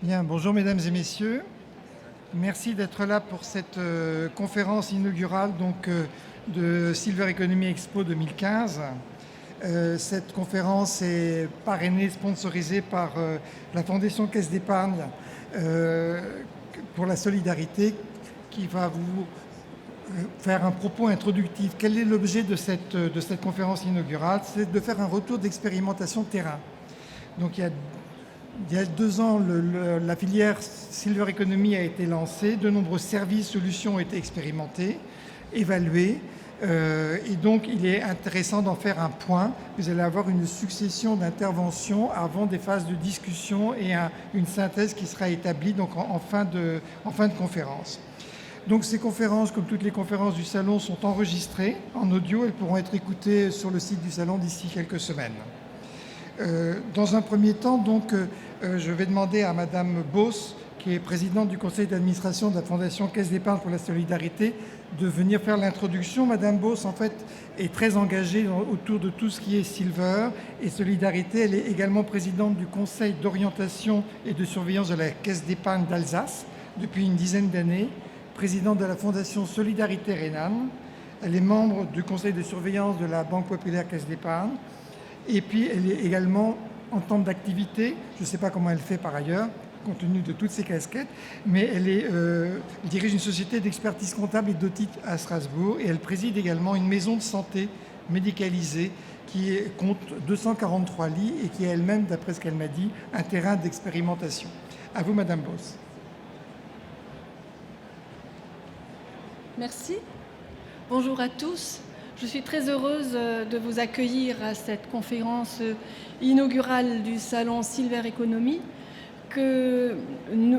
Bien, bonjour mesdames et messieurs. Merci d'être là pour cette conférence inaugurale de Silver Economy Expo 2015. Cette conférence est parrainée, sponsorisée par la Fondation Caisse d'Épargne pour la Solidarité, qui va vous faire un propos introductif. Quel est l'objet de cette conférence inaugurale? C'est de faire un retour d'expérimentation terrain. Donc il y a 2 ans, la filière Silver Economy a été lancée. De nombreux services, solutions ont été expérimentés, évalués. Et donc, il est intéressant d'en faire un point. Vous allez avoir une succession d'interventions avant des phases de discussion et une synthèse qui sera établie donc en fin de conférence. Donc ces conférences, comme toutes les conférences du Salon, sont enregistrées en audio. Elles pourront être écoutées sur le site du Salon d'ici quelques semaines. Dans un premier temps, je vais demander à Madame Beauce, qui est présidente du conseil d'administration de la Fondation Caisse d'Épargne pour la Solidarité, de venir faire l'introduction. Madame Beauce, en fait, est très engagée autour de tout ce qui est Silver et Solidarité. Elle est également présidente du conseil d'orientation et de surveillance de la Caisse d'Épargne d'Alsace depuis une dizaine d'années, présidente de la Fondation Solidarité Rhénane. Elle est membre du conseil de surveillance de la Banque Populaire Caisse d'Épargne. Et puis, elle est également en temps d'activité, je ne sais pas comment elle fait par ailleurs, compte tenu de toutes ses casquettes, mais elle dirige une société d'expertise comptable et d'audit à Strasbourg, et elle préside également une maison de santé médicalisée qui compte 243 lits et qui est elle-même, d'après ce qu'elle m'a dit, un terrain d'expérimentation. À vous, Madame Beauce. Merci. Bonjour à tous. Je suis très heureuse de vous accueillir à cette conférence inaugurale du Salon Silver Economy que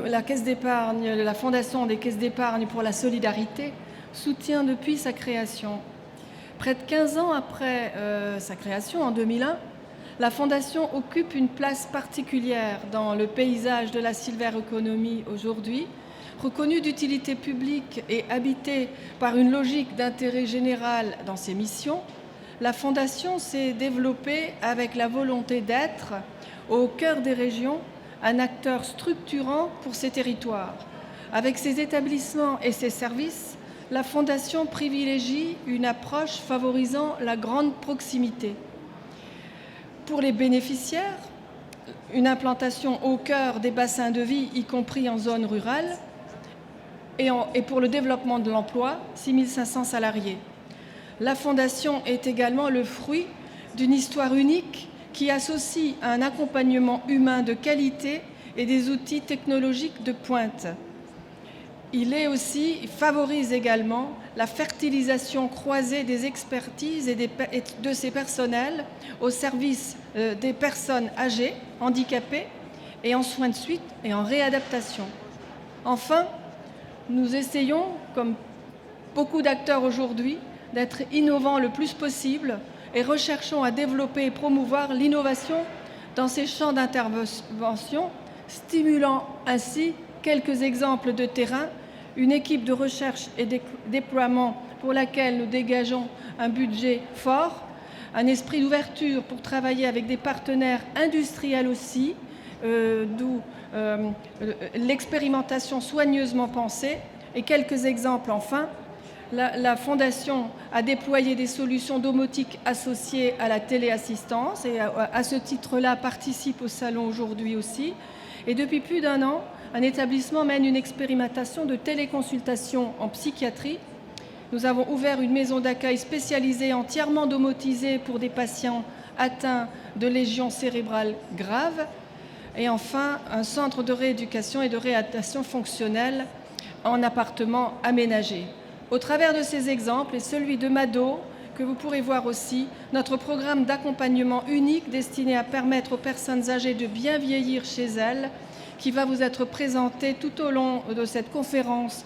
la Caisse d'Épargne, la Fondation des Caisses d'Épargne pour la Solidarité soutient depuis sa création. Près de 15 ans après sa création, en 2001, la Fondation occupe une place particulière dans le paysage de la Silver Economy aujourd'hui, reconnue d'utilité publique et habitée par une logique d'intérêt général dans ses missions. La Fondation s'est développée avec la volonté d'être, au cœur des régions, un acteur structurant pour ces territoires. Avec ses établissements et ses services, la Fondation privilégie une approche favorisant la grande proximité. Pour les bénéficiaires, une implantation au cœur des bassins de vie, y compris en zone rurale, et pour le développement de l'emploi, 6 500 salariés. La Fondation est également le fruit d'une histoire unique qui associe un accompagnement humain de qualité et des outils technologiques de pointe. Il favorise également la fertilisation croisée des expertises et de ses personnels au service des personnes âgées, handicapées et en soins de suite et en réadaptation. Enfin, nous essayons, comme beaucoup d'acteurs aujourd'hui, d'être innovants le plus possible et recherchons à développer et promouvoir l'innovation dans ces champs d'intervention, stimulant ainsi quelques exemples de terrain, une équipe de recherche et déploiement pour laquelle nous dégageons un budget fort, un esprit d'ouverture pour travailler avec des partenaires industriels aussi, d'où l'expérimentation soigneusement pensée. Et quelques exemples enfin. La Fondation a déployé des solutions domotiques associées à la téléassistance et à ce titre-là participe au salon aujourd'hui aussi. Et depuis plus d'1 an, un établissement mène une expérimentation de téléconsultation en psychiatrie. Nous avons ouvert une maison d'accueil spécialisée entièrement domotisée pour des patients atteints de lésions cérébrales graves. Et enfin, un centre de rééducation et de réadaptation fonctionnelle en appartements aménagés. Au travers de ces exemples et celui de Mado, que vous pourrez voir aussi, notre programme d'accompagnement unique destiné à permettre aux personnes âgées de bien vieillir chez elles, qui va vous être présenté tout au long de cette conférence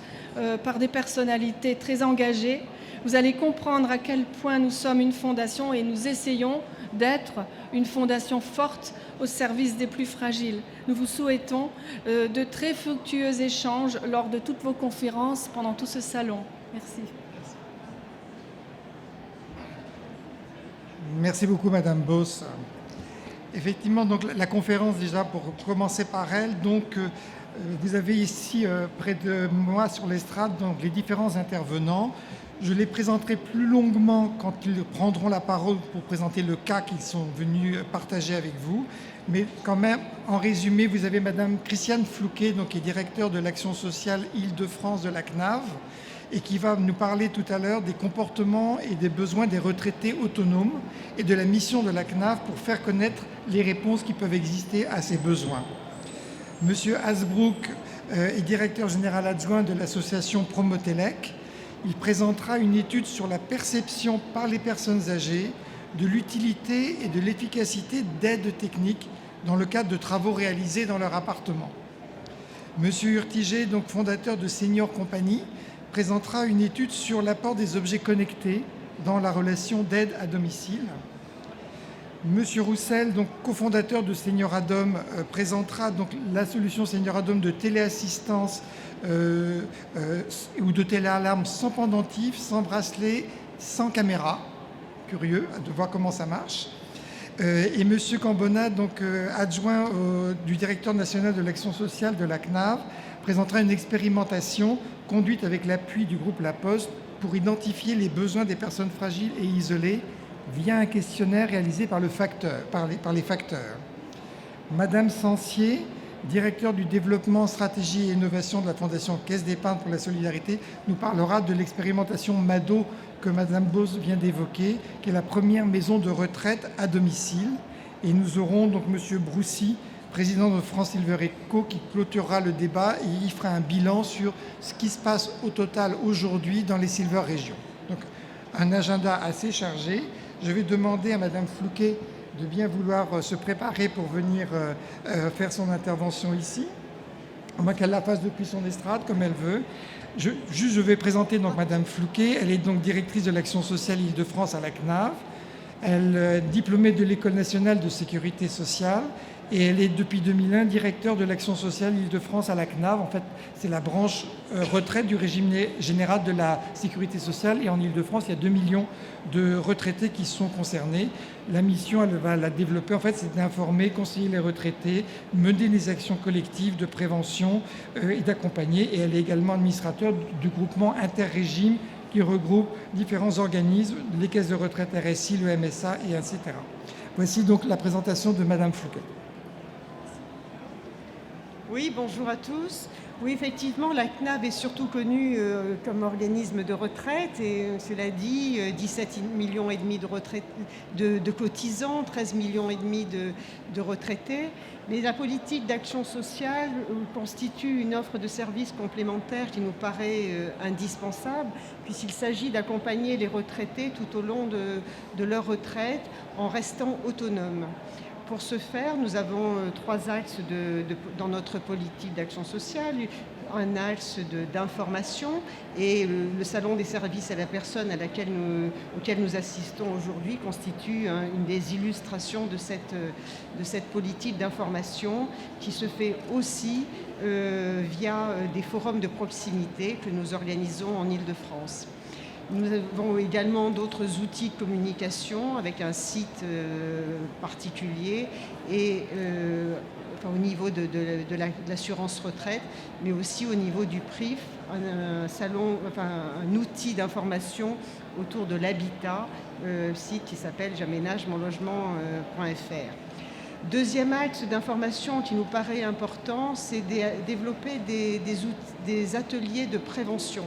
par des personnalités très engagées. Vous allez comprendre à quel point nous sommes une fondation et nous essayons d'être une fondation forte au service des plus fragiles. Nous vous souhaitons de très fructueux échanges lors de toutes vos conférences pendant tout ce salon. Merci. Merci beaucoup, Madame Beauce. Effectivement, donc la conférence, déjà, pour commencer par elle, donc vous avez ici près de moi sur l'estrade donc les différents intervenants. Je les présenterai plus longuement quand ils prendront la parole pour présenter le cas qu'ils sont venus partager avec vous. Mais quand même, en résumé, vous avez Madame Christiane Flouquet, donc, qui est directeur de l'action sociale Île-de-France de la CNAV, et qui va nous parler tout à l'heure des comportements et des besoins des retraités autonomes et de la mission de la CNAV pour faire connaître les réponses qui peuvent exister à ces besoins. Monsieur Hasbrook est directeur général adjoint de l'association Promotelec. Il présentera une étude sur la perception par les personnes âgées de l'utilité et de l'efficacité d'aides techniques dans le cadre de travaux réalisés dans leur appartement. Monsieur Urtiger, donc fondateur de Senior Company, présentera une étude sur l'apport des objets connectés dans la relation d'aide à domicile. Monsieur Roussel, donc cofondateur de Senioradom, présentera donc la solution Senioradom de téléassistance ou de téléalarme sans pendentif, sans bracelet, sans caméra. Curieux de voir comment ça marche. Et monsieur Cambona, donc adjoint du directeur national de l'action sociale de la CNAV, présentera une expérimentation conduite avec l'appui du groupe La Poste pour identifier les besoins des personnes fragiles et isolées via un questionnaire réalisé par les facteurs. Madame Sancier, directeur du développement, stratégie et innovation de la Fondation Caisse d'épargne pour la solidarité, nous parlera de l'expérimentation MADO que Madame Bose vient d'évoquer, qui est la première maison de retraite à domicile. Et nous aurons donc Monsieur Broussy, président de France Silver Eco, qui clôturera le débat et y fera un bilan sur ce qui se passe au total aujourd'hui dans les Silver Régions. Donc un agenda assez chargé. Je vais demander à Madame Flouquet de bien vouloir se préparer pour venir faire son intervention ici, à moins qu'elle la fasse depuis son estrade, comme elle veut. Je vais présenter donc Madame Flouquet. Elle est donc directrice de l'action sociale Île-de-France à la CNAV. Elle est diplômée de l'École nationale de sécurité sociale et elle est depuis 2001 directeur de l'action sociale Île-de-France à la CNAV. En fait, c'est la branche retraite du régime général de la sécurité sociale. Et en Île-de-France, il y a 2 millions de retraités qui sont concernés. La mission, elle va la développer, en fait, c'est d'informer, conseiller les retraités, mener des actions collectives de prévention et d'accompagner. Et elle est également administrateur du groupement interrégime qui regroupe différents organismes, les caisses de retraite RSI, le MSA, et etc. Voici donc la présentation de Madame Flouquet. Oui, bonjour à tous. Oui, effectivement, la CNAV est surtout connue comme organisme de retraite et cela dit, 17,5 millions de cotisants, 13,5 millions de retraités. Mais la politique d'action sociale constitue une offre de services complémentaires qui nous paraît indispensable puisqu'il s'agit d'accompagner les retraités tout au long de leur retraite en restant autonomes. Pour ce faire, nous avons 3 axes dans notre politique d'action sociale. Un axe d'information et le salon des services à la personne auquel nous assistons aujourd'hui constitue une des illustrations de cette politique d'information qui se fait aussi via des forums de proximité que nous organisons en Île-de-France. Nous avons également d'autres outils de communication avec un site particulier et au niveau de l'assurance retraite, mais aussi au niveau du PRIF, un outil d'information autour de l'habitat, site qui s'appelle j'aménagemonlogement.fr. Deuxième axe d'information qui nous paraît important, c'est développer des ateliers de prévention.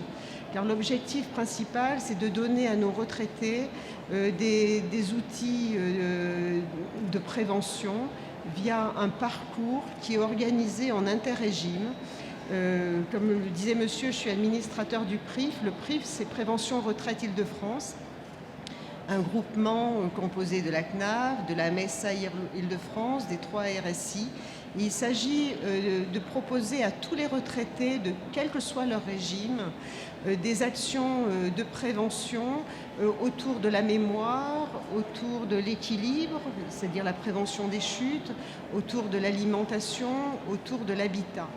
Car l'objectif principal, c'est de donner à nos retraités des outils de prévention via un parcours qui est organisé en interrégime. Comme le disait monsieur, je suis administrateur du PRIF. Le PRIF, c'est Prévention Retraite Île-de-France, un groupement composé de la CNAV, de la MSA Île-de-France, des 3 RSI. Et il s'agit de proposer à tous les retraités, de quel que soit leur régime, des actions de prévention autour de la mémoire, autour de l'équilibre, c'est-à-dire la prévention des chutes, autour de l'alimentation, autour de l'habitat.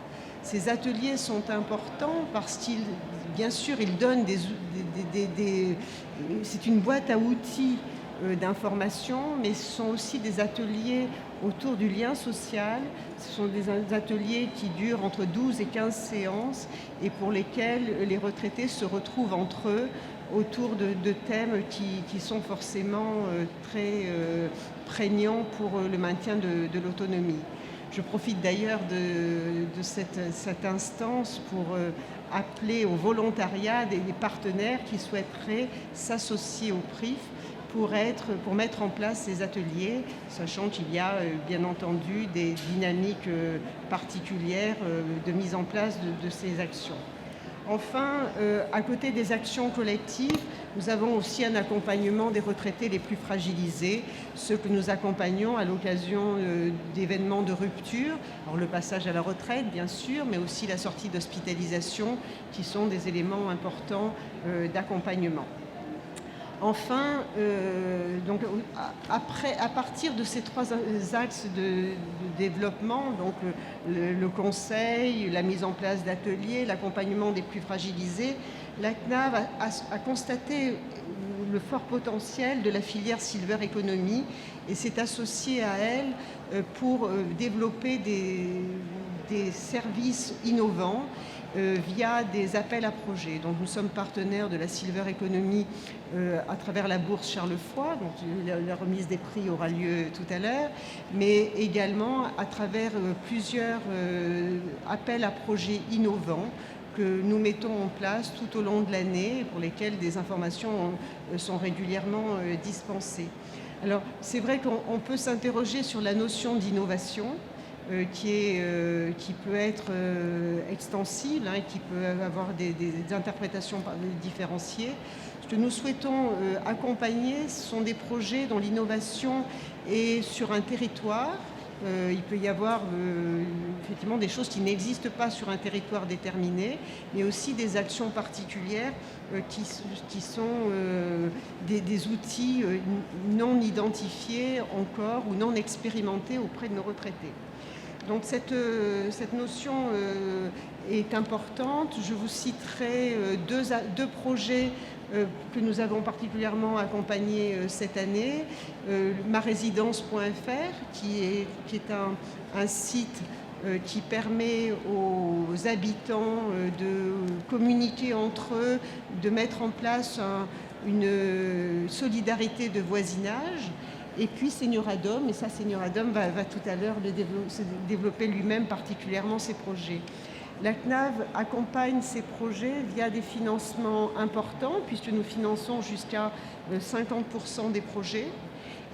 Ces ateliers sont importants parce qu'ils, bien sûr, ils donnent c'est une boîte à outils d'information, mais ce sont aussi des ateliers autour du lien social. Ce sont des ateliers qui durent entre 12 et 15 séances et pour lesquels les retraités se retrouvent entre eux autour de thèmes qui sont forcément très prégnants pour le maintien de l'autonomie. Je profite d'ailleurs de cette instance pour appeler au volontariat des partenaires qui souhaiteraient s'associer au PRIF pour mettre en place ces ateliers, sachant qu'il y a bien entendu des dynamiques particulières de mise en place de ces actions. Enfin, à côté des actions collectives, nous avons aussi un accompagnement des retraités les plus fragilisés, ceux que nous accompagnons à l'occasion d'événements de rupture, alors le passage à la retraite bien sûr, mais aussi la sortie d'hospitalisation qui sont des éléments importants d'accompagnement. Enfin, donc, à partir de ces 3 axes de développement, donc le conseil, la mise en place d'ateliers, l'accompagnement des plus fragilisés, la CNAV a constaté le fort potentiel de la filière Silver Economy et s'est associée à elle pour développer des services innovants via des appels à projets. Donc nous sommes partenaires de la Silver Economy à travers la bourse Charles Foy, donc la remise des prix aura lieu tout à l'heure, mais également à travers plusieurs appels à projets innovants que nous mettons en place tout au long de l'année, pour lesquels des informations sont régulièrement dispensées. Alors c'est vrai qu'on peut s'interroger sur la notion d'innovation, qui peut être extensible, qui peut avoir des interprétations différenciées. Ce que nous souhaitons accompagner, ce sont des projets dont l'innovation est sur un territoire. Il peut y avoir effectivement des choses qui n'existent pas sur un territoire déterminé, mais aussi des actions particulières qui sont des outils non identifiés encore ou non expérimentés auprès de nos retraités. Donc cette notion est importante. Je vous citerai deux projets que nous avons particulièrement accompagnés cette année. Marésidence.fr, qui est un site qui permet aux habitants de communiquer entre eux, de mettre en place une solidarité de voisinage. Et puis Senioradom, et ça Senioradom va tout à l'heure développer lui-même particulièrement ses projets. La CNAV accompagne ces projets via des financements importants, puisque nous finançons jusqu'à 50% des projets,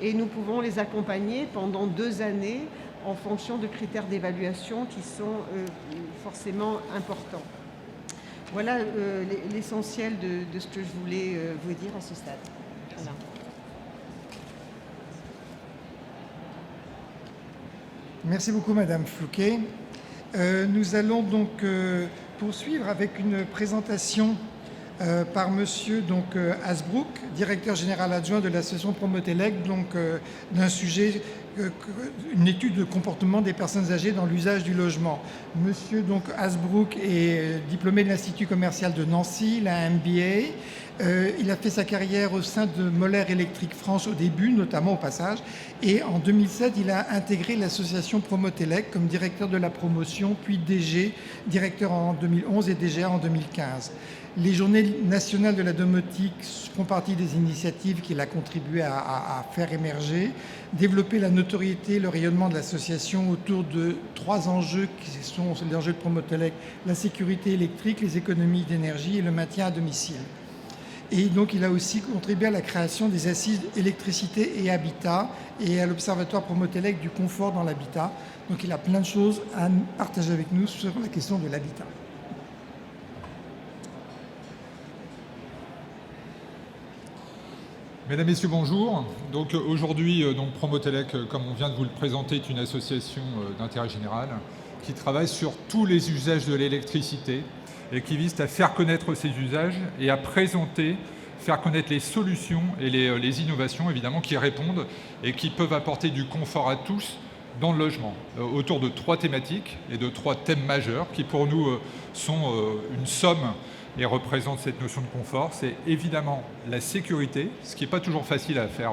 et nous pouvons les accompagner pendant 2 années en fonction de critères d'évaluation qui sont forcément importants. Voilà l'essentiel de ce que je voulais vous dire à ce stade. Voilà. Merci beaucoup, Madame Flouquet. Nous allons donc poursuivre avec une présentation par Monsieur Hasbrook, directeur général adjoint de l'association Promotelec, d'un sujet, une étude de comportement des personnes âgées dans l'usage du logement. Monsieur Hasbrook est diplômé de l'Institut commercial de Nancy, il a un MBA. Il a fait sa carrière au sein de Moller Electric France au début, notamment au passage, et en 2007, il a intégré l'association Promotelec comme directeur de la promotion, puis DG, directeur en 2011 et DGA en 2015. Les journées nationales de la domotique font partie des initiatives qu'il a contribué à faire émerger, développer la notoriété, le rayonnement de l'association autour de 3 enjeux qui sont les enjeux de Promotelec, la sécurité électrique, les économies d'énergie et le maintien à domicile. Et donc, il a aussi contribué à la création des assises électricité et habitat et à l'Observatoire Promotelec du confort dans l'habitat. Donc, il a plein de choses à partager avec nous sur la question de l'habitat. Mesdames, Messieurs, bonjour. Donc aujourd'hui, Promotelec, comme on vient de vous le présenter, est une association d'intérêt général qui travaille sur tous les usages de l'électricité et qui vise à faire connaître ces usages et à présenter, faire connaître les solutions et les innovations, évidemment, qui répondent et qui peuvent apporter du confort à tous dans le logement, autour de 3 thématiques et de 3 thèmes majeurs qui, pour nous, sont une somme et représente cette notion de confort, c'est évidemment la sécurité, ce qui n'est pas toujours facile à faire,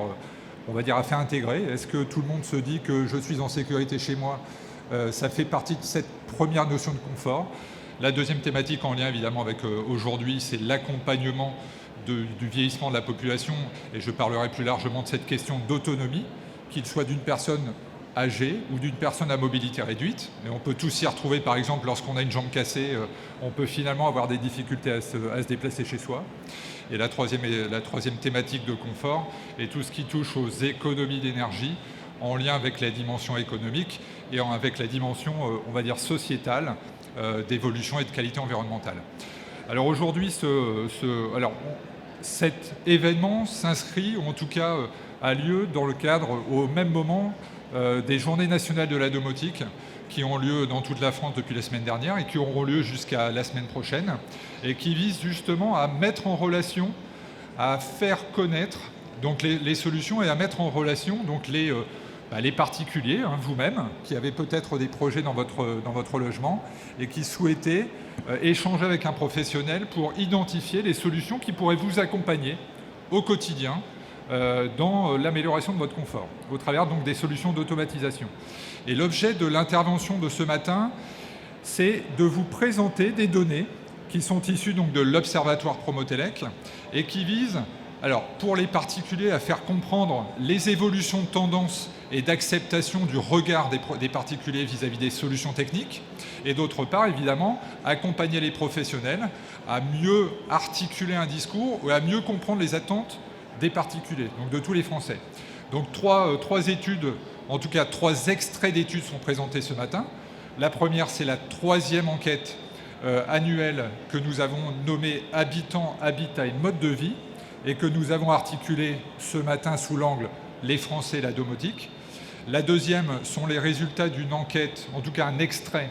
on va dire, à faire intégrer. Est-ce que tout le monde se dit que je suis en sécurité chez moi? Ça fait partie de cette première notion de confort. La deuxième thématique en lien évidemment avec aujourd'hui, c'est l'accompagnement du vieillissement de la population, et je parlerai plus largement de cette question d'autonomie, qu'il soit d'une personne âgée ou d'une personne à mobilité réduite. Et on peut tous s'y retrouver, par exemple, lorsqu'on a une jambe cassée, on peut finalement avoir des difficultés à se déplacer chez soi. Et la troisième thématique de confort est tout ce qui touche aux économies d'énergie en lien avec la dimension économique et avec la dimension, on va dire, sociétale d'évolution et de qualité environnementale. Alors aujourd'hui, cet événement s'inscrit, ou en tout cas a lieu dans le cadre, au même moment, des Journées nationales de la domotique qui ont lieu dans toute la France depuis la semaine dernière et qui auront lieu jusqu'à la semaine prochaine, et qui visent justement à mettre en relation, à faire connaître donc les solutions et à mettre en relation donc les particuliers, vous-même, qui avez peut-être des projets dans votre logement et qui souhaitaient échanger avec un professionnel pour identifier les solutions qui pourraient vous accompagner au quotidien dans l'amélioration de votre confort, au travers donc des solutions d'automatisation. Et l'objet de l'intervention de ce matin, c'est de vous présenter des données qui sont issues donc de l'Observatoire Promotelec et qui visent, alors pour les particuliers, à faire comprendre les évolutions de tendance et d'acceptation du regard des particuliers vis-à-vis des solutions techniques, et d'autre part, évidemment, accompagner les professionnels à mieux articuler un discours ou à mieux comprendre les attentes des particuliers, donc de tous les Français. Donc trois études, en tout cas 3 extraits d'études sont présentés ce matin. La première, c'est la 3e enquête annuelle que nous avons nommée Habitants, Habitat et Mode de vie, et que nous avons articulée ce matin sous l'angle les Français et la domotique. La deuxième sont les résultats d'une enquête, en tout cas un extrait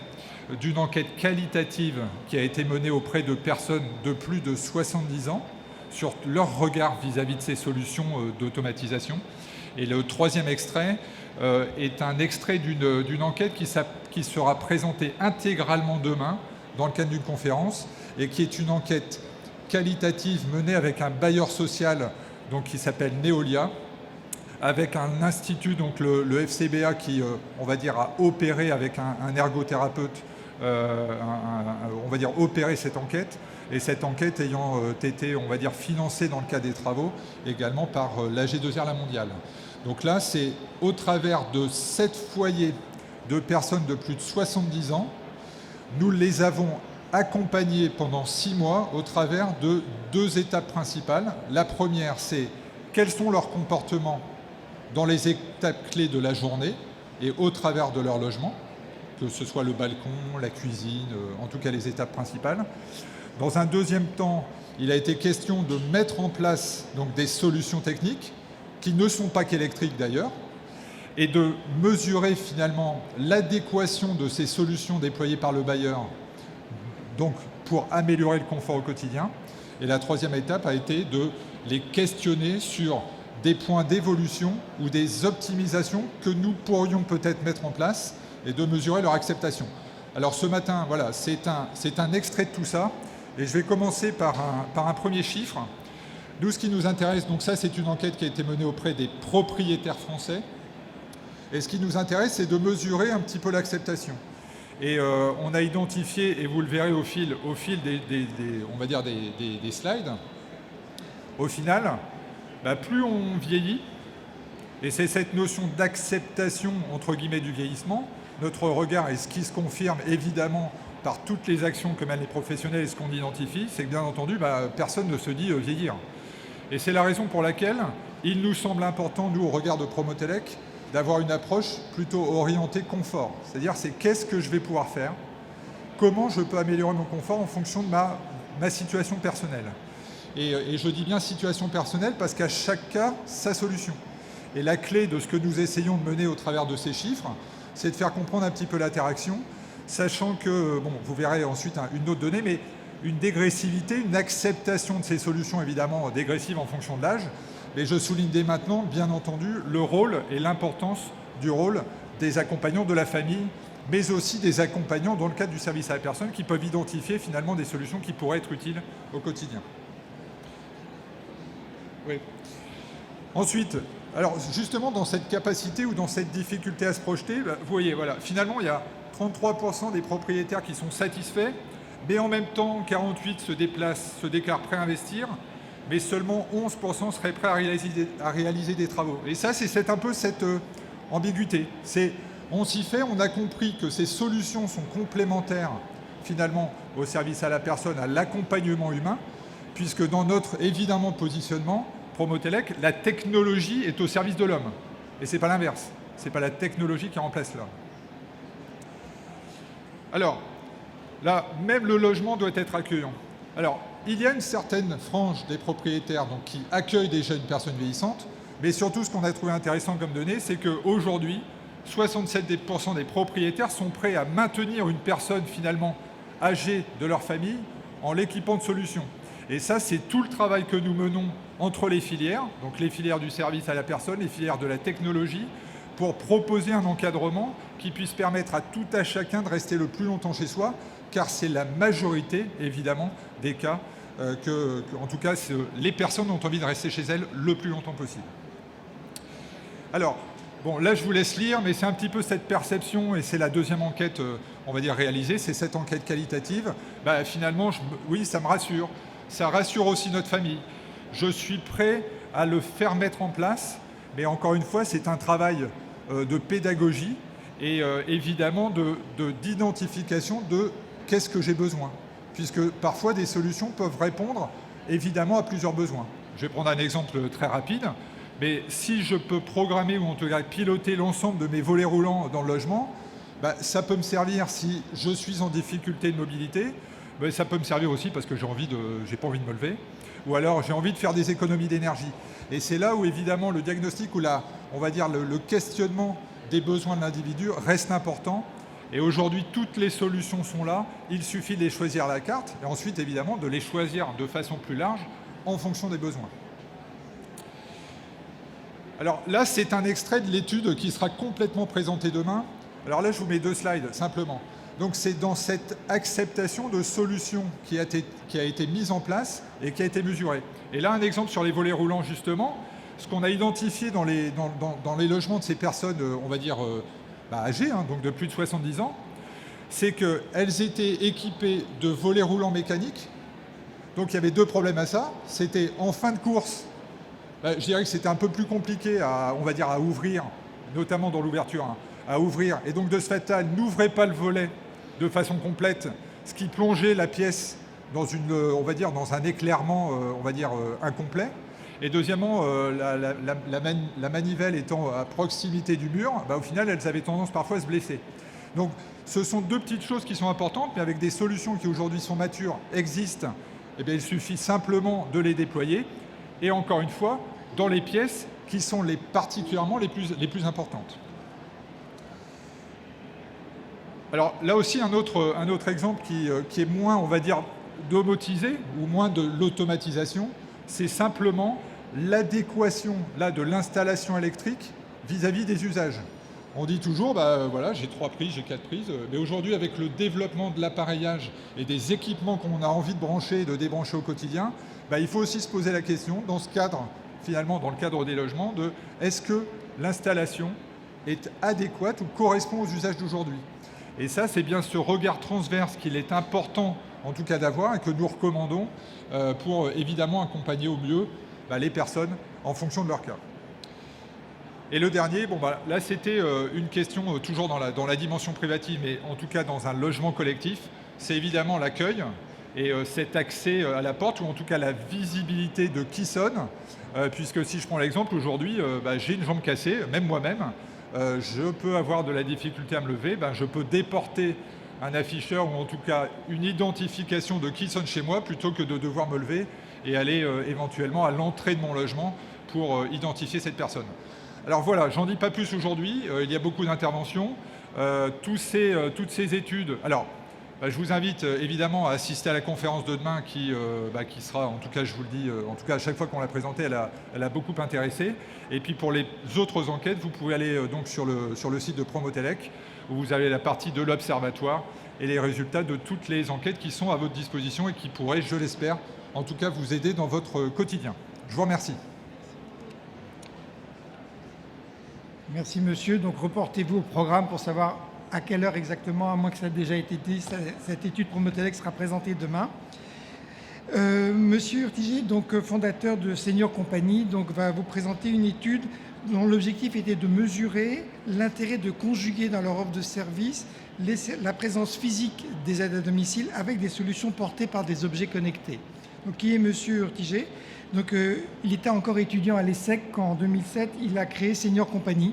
d'une enquête qualitative qui a été menée auprès de personnes de plus de 70 ans sur leur regard vis-à-vis de ces solutions d'automatisation. Et le 3e extrait est un extrait d'une enquête qui sera présentée intégralement demain dans le cadre d'une conférence, et qui est une enquête qualitative menée avec un bailleur social donc, qui s'appelle Neolia, avec un institut, donc le FCBA, qui, on va dire, a opéré avec un ergothérapeute, on va dire, opéré cette enquête, et cette enquête ayant été, on va dire, financée dans le cadre des travaux également par l'AG2R La Mondiale. Donc là, c'est au travers de 7 foyers de personnes de plus de 70 ans, nous les avons accompagnés pendant 6 mois au travers de 2 étapes principales. La première, c'est quels sont leurs comportements dans les étapes clés de la journée et au travers de leur logement, que ce soit le balcon, la cuisine, en tout cas les étapes principales. Dans un deuxième temps, il a été question de mettre en place donc, des solutions techniques qui ne sont pas qu'électriques d'ailleurs, et de mesurer finalement l'adéquation de ces solutions déployées par le bailleur donc, pour améliorer le confort au quotidien. Et la 3e étape a été de les questionner sur des points d'évolution ou des optimisations que nous pourrions peut-être mettre en place et de mesurer leur acceptation. Alors ce matin, voilà, c'est un extrait de tout ça, et je vais commencer par un premier chiffre. Nous, ce qui nous intéresse, donc ça c'est une enquête qui a été menée auprès des propriétaires français, et ce qui nous intéresse, c'est de mesurer un petit peu l'acceptation. Et on a identifié, et vous le verrez au fil on va dire des slides, au final, plus on vieillit, et c'est cette notion d'acceptation, entre guillemets, du vieillissement, notre regard, et ce qui se confirme évidemment par toutes les actions que mènent les professionnels et ce qu'on identifie, c'est que bien entendu, personne ne se dit vieillir. Et c'est la raison pour laquelle il nous semble important, nous, au regard de Promotelec, d'avoir une approche plutôt orientée confort. C'est-à-dire, c'est qu'est-ce que je vais pouvoir faire, comment je peux améliorer mon confort en fonction de ma situation personnelle. Et je dis bien situation personnelle parce qu'à chaque cas, sa solution. Et la clé de ce que nous essayons de mener au travers de ces chiffres, c'est de faire comprendre un petit peu l'interaction, sachant que, vous verrez ensuite une autre donnée, mais une dégressivité, une acceptation de ces solutions évidemment dégressives en fonction de l'âge. Mais je souligne dès maintenant, bien entendu, le rôle et l'importance du rôle des accompagnants de la famille mais aussi des accompagnants dans le cadre du service à la personne qui peuvent identifier finalement des solutions qui pourraient être utiles au quotidien. Oui. Ensuite, alors justement dans cette capacité ou dans cette difficulté à se projeter, vous voyez, voilà, finalement il y a 33% des propriétaires qui sont satisfaits, mais en même temps 48% se déclarent prêts à investir, mais seulement 11% seraient prêts à réaliser des travaux. Et ça, c'est un peu cette ambiguïté. On s'y fait, on a compris que ces solutions sont complémentaires finalement au service à la personne, à l'accompagnement humain, puisque dans notre évidemment positionnement, Promotelec, la technologie est au service de l'homme. Et ce n'est pas l'inverse. Ce n'est pas la technologie qui remplace l'homme. Alors, là, même le logement doit être accueillant. Alors, il y a une certaine frange des propriétaires donc, qui accueillent déjà une personne vieillissante, mais surtout ce qu'on a trouvé intéressant comme donnée, c'est qu'aujourd'hui, 67% des propriétaires sont prêts à maintenir une personne finalement âgée de leur famille en l'équipant de solutions. Et ça, c'est tout le travail que nous menons entre les filières, donc les filières du service à la personne, les filières de la technologie, pour proposer un encadrement qui puisse permettre à tout à chacun de rester le plus longtemps chez soi, car c'est la majorité, évidemment, des cas en tout cas, les personnes ont envie de rester chez elles le plus longtemps possible. Alors, bon, là, je vous laisse lire, mais c'est un petit peu cette perception, et c'est la deuxième enquête, on va dire, réalisée, c'est cette enquête qualitative. Finalement, oui, ça me rassure. Ça rassure aussi notre famille. Je suis prêt à le faire mettre en place, mais encore une fois, c'est un travail de pédagogie et évidemment d'identification de qu'est-ce que j'ai besoin. Puisque parfois, des solutions peuvent répondre évidemment à plusieurs besoins. Je vais prendre un exemple très rapide. Mais si je peux programmer ou en tout cas piloter l'ensemble de mes volets roulants dans le logement, ça peut me servir si je suis en difficulté de mobilité, mais ça peut me servir aussi parce que j'ai pas envie de me lever, ou alors j'ai envie de faire des économies d'énergie. Et c'est là où évidemment le diagnostic ou on va dire le questionnement des besoins de l'individu reste important. Et aujourd'hui, toutes les solutions sont là. Il suffit de les choisir à la carte et ensuite évidemment de les choisir de façon plus large en fonction des besoins. Alors là, c'est un extrait de l'étude qui sera complètement présentée demain. Alors là, je vous mets 2 slides, simplement. Donc c'est dans cette acceptation de solutions qui a été mise en place et qui a été mesurée. Et là, un exemple sur les volets roulants, justement. Ce qu'on a identifié dans les logements de ces personnes, on va dire, âgées, donc de plus de 70 ans, c'est qu'elles étaient équipées de volets roulants mécaniques. Donc il y avait 2 problèmes à ça. C'était en fin de course, je dirais que c'était un peu plus compliqué à ouvrir, notamment dans l'ouverture, à ouvrir. Et donc de ce fait-là, elle n'ouvrait pas le volet de façon complète, ce qui plongeait la pièce dans un éclairement, incomplet. Et deuxièmement, la manivelle étant à proximité du mur, au final, elles avaient tendance parfois à se blesser. Donc ce sont 2 petites choses qui sont importantes, mais avec des solutions qui aujourd'hui sont matures, existent, il suffit simplement de les déployer. Et encore une fois, dans les pièces qui sont particulièrement les plus importantes. Alors là aussi, un autre exemple qui est moins, on va dire, domotisé ou moins de l'automatisation, c'est simplement l'adéquation de l'installation électrique vis-à-vis des usages. On dit toujours, j'ai 3 prises, j'ai 4 prises, mais aujourd'hui, avec le développement de l'appareillage et des équipements qu'on a envie de brancher et de débrancher au quotidien, il faut aussi se poser la question, dans ce cadre, finalement, dans le cadre des logements, de est-ce que l'installation est adéquate ou correspond aux usages d'aujourd'hui. Et ça, c'est bien ce regard transverse qu'il est important, en tout cas, d'avoir et que nous recommandons pour, évidemment, accompagner au mieux les personnes en fonction de leur cas. Et le dernier, là, c'était une question toujours dans la dimension privative, mais en tout cas dans un logement collectif, c'est évidemment l'accueil. Et cet accès à la porte, ou en tout cas la visibilité de qui sonne, puisque si je prends l'exemple, aujourd'hui, j'ai une jambe cassée, même moi-même, je peux avoir de la difficulté à me lever, je peux déporter un afficheur, ou en tout cas une identification de qui sonne chez moi, plutôt que de devoir me lever et aller éventuellement à l'entrée de mon logement pour identifier cette personne. Alors voilà, j'en dis pas plus aujourd'hui, il y a beaucoup d'interventions, toutes ces études. Alors, Je vous invite évidemment à assister à la conférence de demain qui sera, en tout cas je vous le dis, en tout cas à chaque fois qu'on l'a présentée, elle a beaucoup intéressé. Et puis pour les autres enquêtes, vous pouvez aller donc sur le site de Promotelec, où vous avez la partie de l'observatoire et les résultats de toutes les enquêtes qui sont à votre disposition et qui pourraient, je l'espère, en tout cas vous aider dans votre quotidien. Je vous remercie. Merci monsieur. Donc reportez-vous au programme pour savoir à quelle heure exactement, à moins que ça ait déjà été dit, cette étude Promotelec sera présentée demain. Monsieur Urtiger, donc fondateur de Senior Company, donc, va vous présenter une étude dont l'objectif était de mesurer l'intérêt de conjuguer dans leur offre de service la présence physique des aides à domicile avec des solutions portées par des objets connectés. Donc, qui est monsieur Urtiger? Donc, il était encore étudiant à l'ESSEC quand en 2007, il a créé Senior Company,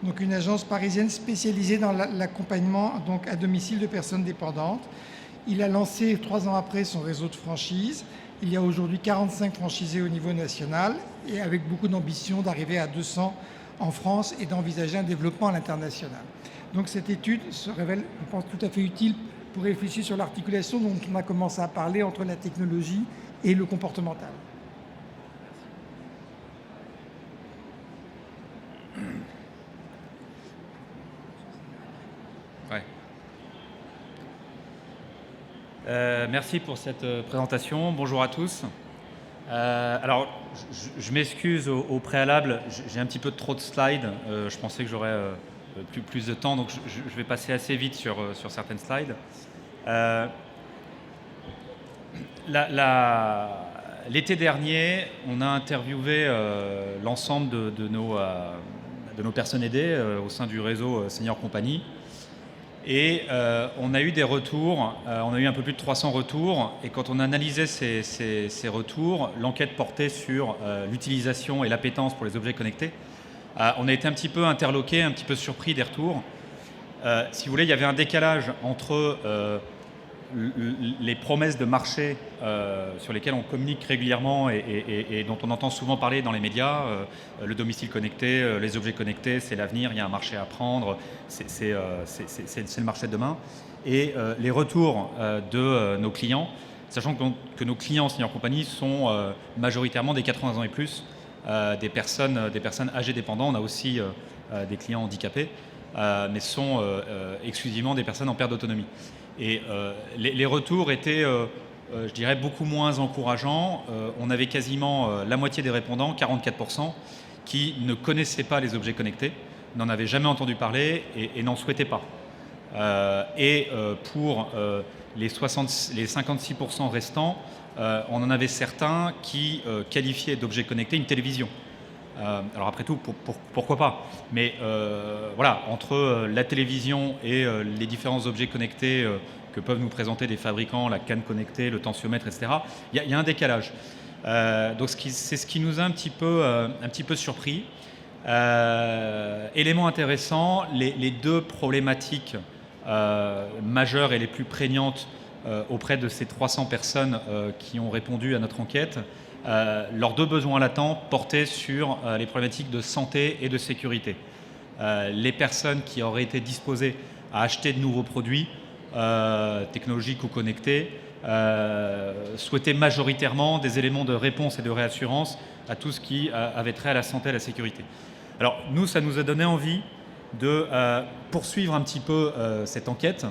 donc une agence parisienne spécialisée dans l'accompagnement à domicile de personnes dépendantes. Il a lancé 3 ans après son réseau de franchise. Il y a aujourd'hui 45 franchisés au niveau national et avec beaucoup d'ambition d'arriver à 200 en France et d'envisager un développement à l'international. Donc cette étude se révèle, je pense, tout à fait utile pour réfléchir sur l'articulation dont on a commencé à parler entre la technologie et le comportemental. Ouais. Merci pour cette présentation. Bonjour à tous. Alors, je m'excuse au préalable, j'ai un petit peu trop de slides. Je pensais que j'aurais plus de temps, donc je vais passer assez vite sur certaines slides. L'été dernier, on a interviewé l'ensemble de nos personnes aidées au sein du réseau Senior Company. Et on a eu des retours, on a eu un peu plus de 300 retours, et quand on analysait ces retours, l'enquête portait sur l'utilisation et l'appétence pour les objets connectés. On a été un petit peu interloqués, un petit peu surpris des retours. Si vous voulez, il y avait un décalage entre les promesses de marché sur lesquelles on communique régulièrement et dont on entend souvent parler dans les médias, le domicile connecté, les objets connectés, c'est l'avenir, il y a un marché à prendre, c'est le marché de demain. Et les retours de nos clients, sachant que nos clients Senior Company sont majoritairement des 80 ans et plus, des personnes âgées dépendantes. On a aussi des clients handicapés, mais sont exclusivement des personnes en perte d'autonomie. Et les retours étaient, je dirais, beaucoup moins encourageants. On avait quasiment la moitié des répondants, 44%, qui ne connaissaient pas les objets connectés, n'en avaient jamais entendu parler et n'en souhaitaient pas. Pour les 56% restants, on en avait certains qui qualifiaient d'objets connectés une télévision. Alors après tout, pourquoi pas? Mais voilà, entre la télévision et les différents objets connectés que peuvent nous présenter des fabricants, la canne connectée, le tensiomètre, etc., il y a un décalage. Donc c'est ce qui nous a un petit peu surpris. Élément intéressant, les deux problématiques majeures et les plus prégnantes auprès de ces 300 personnes qui ont répondu à notre enquête, leurs deux besoins latents portaient sur les problématiques de santé et de sécurité. Les personnes qui auraient été disposées à acheter de nouveaux produits technologiques ou connectés souhaitaient majoritairement des éléments de réponse et de réassurance à tout ce qui avait trait à la santé et à la sécurité. Alors nous, ça nous a donné envie de poursuivre un petit peu cette enquête,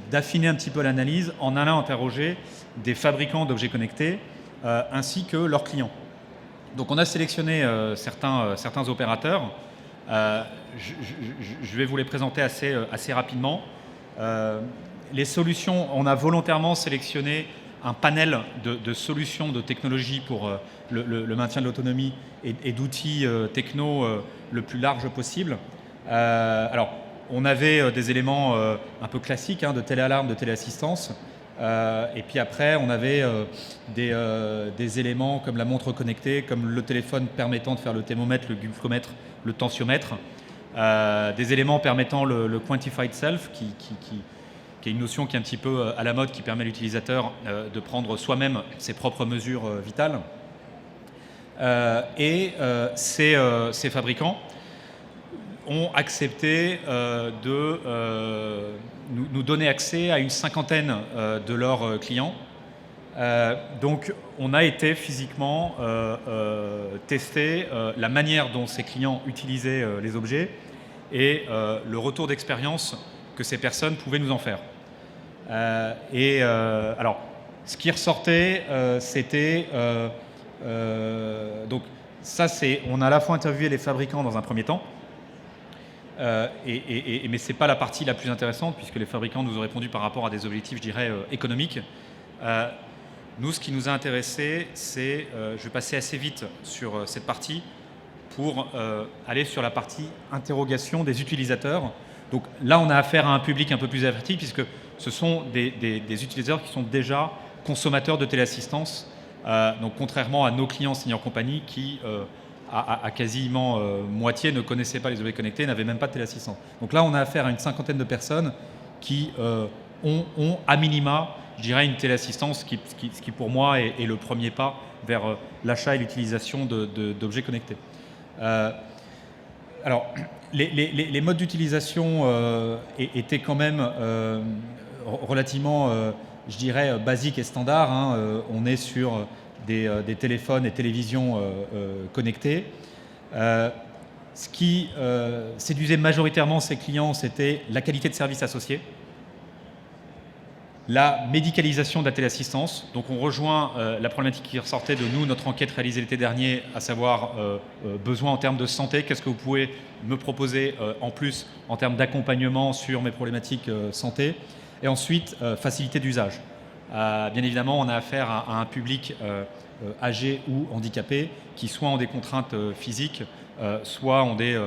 d'affiner un petit peu l'analyse en allant interroger des fabricants d'objets connectés ainsi que leurs clients. Donc on a sélectionné certains opérateurs. Je vais vous les présenter assez rapidement. Les solutions, on a volontairement sélectionné un panel de solutions, de technologies pour le maintien de l'autonomie et d'outils techno le plus large possible. Alors, on avait des éléments un peu classiques de téléalarme, de téléassistance. Et puis après, on avait des éléments comme la montre connectée, comme le téléphone permettant de faire le thermomètre, le glucomètre, le tensiomètre. Des éléments permettant le quantified self, qui est une notion qui est un petit peu à la mode, qui permet à l'utilisateur de prendre soi-même ses propres mesures vitales. Ces fabricants ont accepté nous donner accès à une cinquantaine de leurs clients. Donc on a été physiquement tester la manière dont ces clients utilisaient les objets et le retour d'expérience que ces personnes pouvaient nous en faire. Alors, ce qui ressortait, c'était... donc ça, on a à la fois interviewé les fabricants dans un premier temps, mais ce n'est pas la partie la plus intéressante, puisque les fabricants nous ont répondu par rapport à des objectifs, je dirais, économiques. Nous, ce qui nous a intéressé, c'est, je vais passer assez vite sur cette partie, pour aller sur la partie interrogation des utilisateurs. Donc là, on a affaire à un public un peu plus averti, puisque ce sont des utilisateurs qui sont déjà consommateurs de téléassistance. Donc contrairement à nos clients Senior Company qui, à quasiment moitié, ne connaissaient pas les objets connectés, n'avaient même pas de téléassistance. Donc là, on a affaire à une cinquantaine de personnes qui ont à minima, je dirais, une téléassistance qui pour moi est le premier pas vers l'achat et l'utilisation d'objets connectés. Alors, les modes d'utilisation étaient quand même relativement, je dirais, basiques et standards. Hein. On est sur des téléphones et télévisions connectés. Ce qui séduisait majoritairement ces clients, c'était la qualité de service associée, la médicalisation de la téléassistance. Donc on rejoint la problématique qui ressortait de nous, notre enquête réalisée l'été dernier, à savoir besoin en termes de santé. Qu'est-ce que vous pouvez me proposer en plus en termes d'accompagnement sur mes problématiques santé? Et ensuite, facilité d'usage. Bien évidemment, on a affaire à un public âgé ou handicapé qui soit ont des contraintes physiques, soit ont des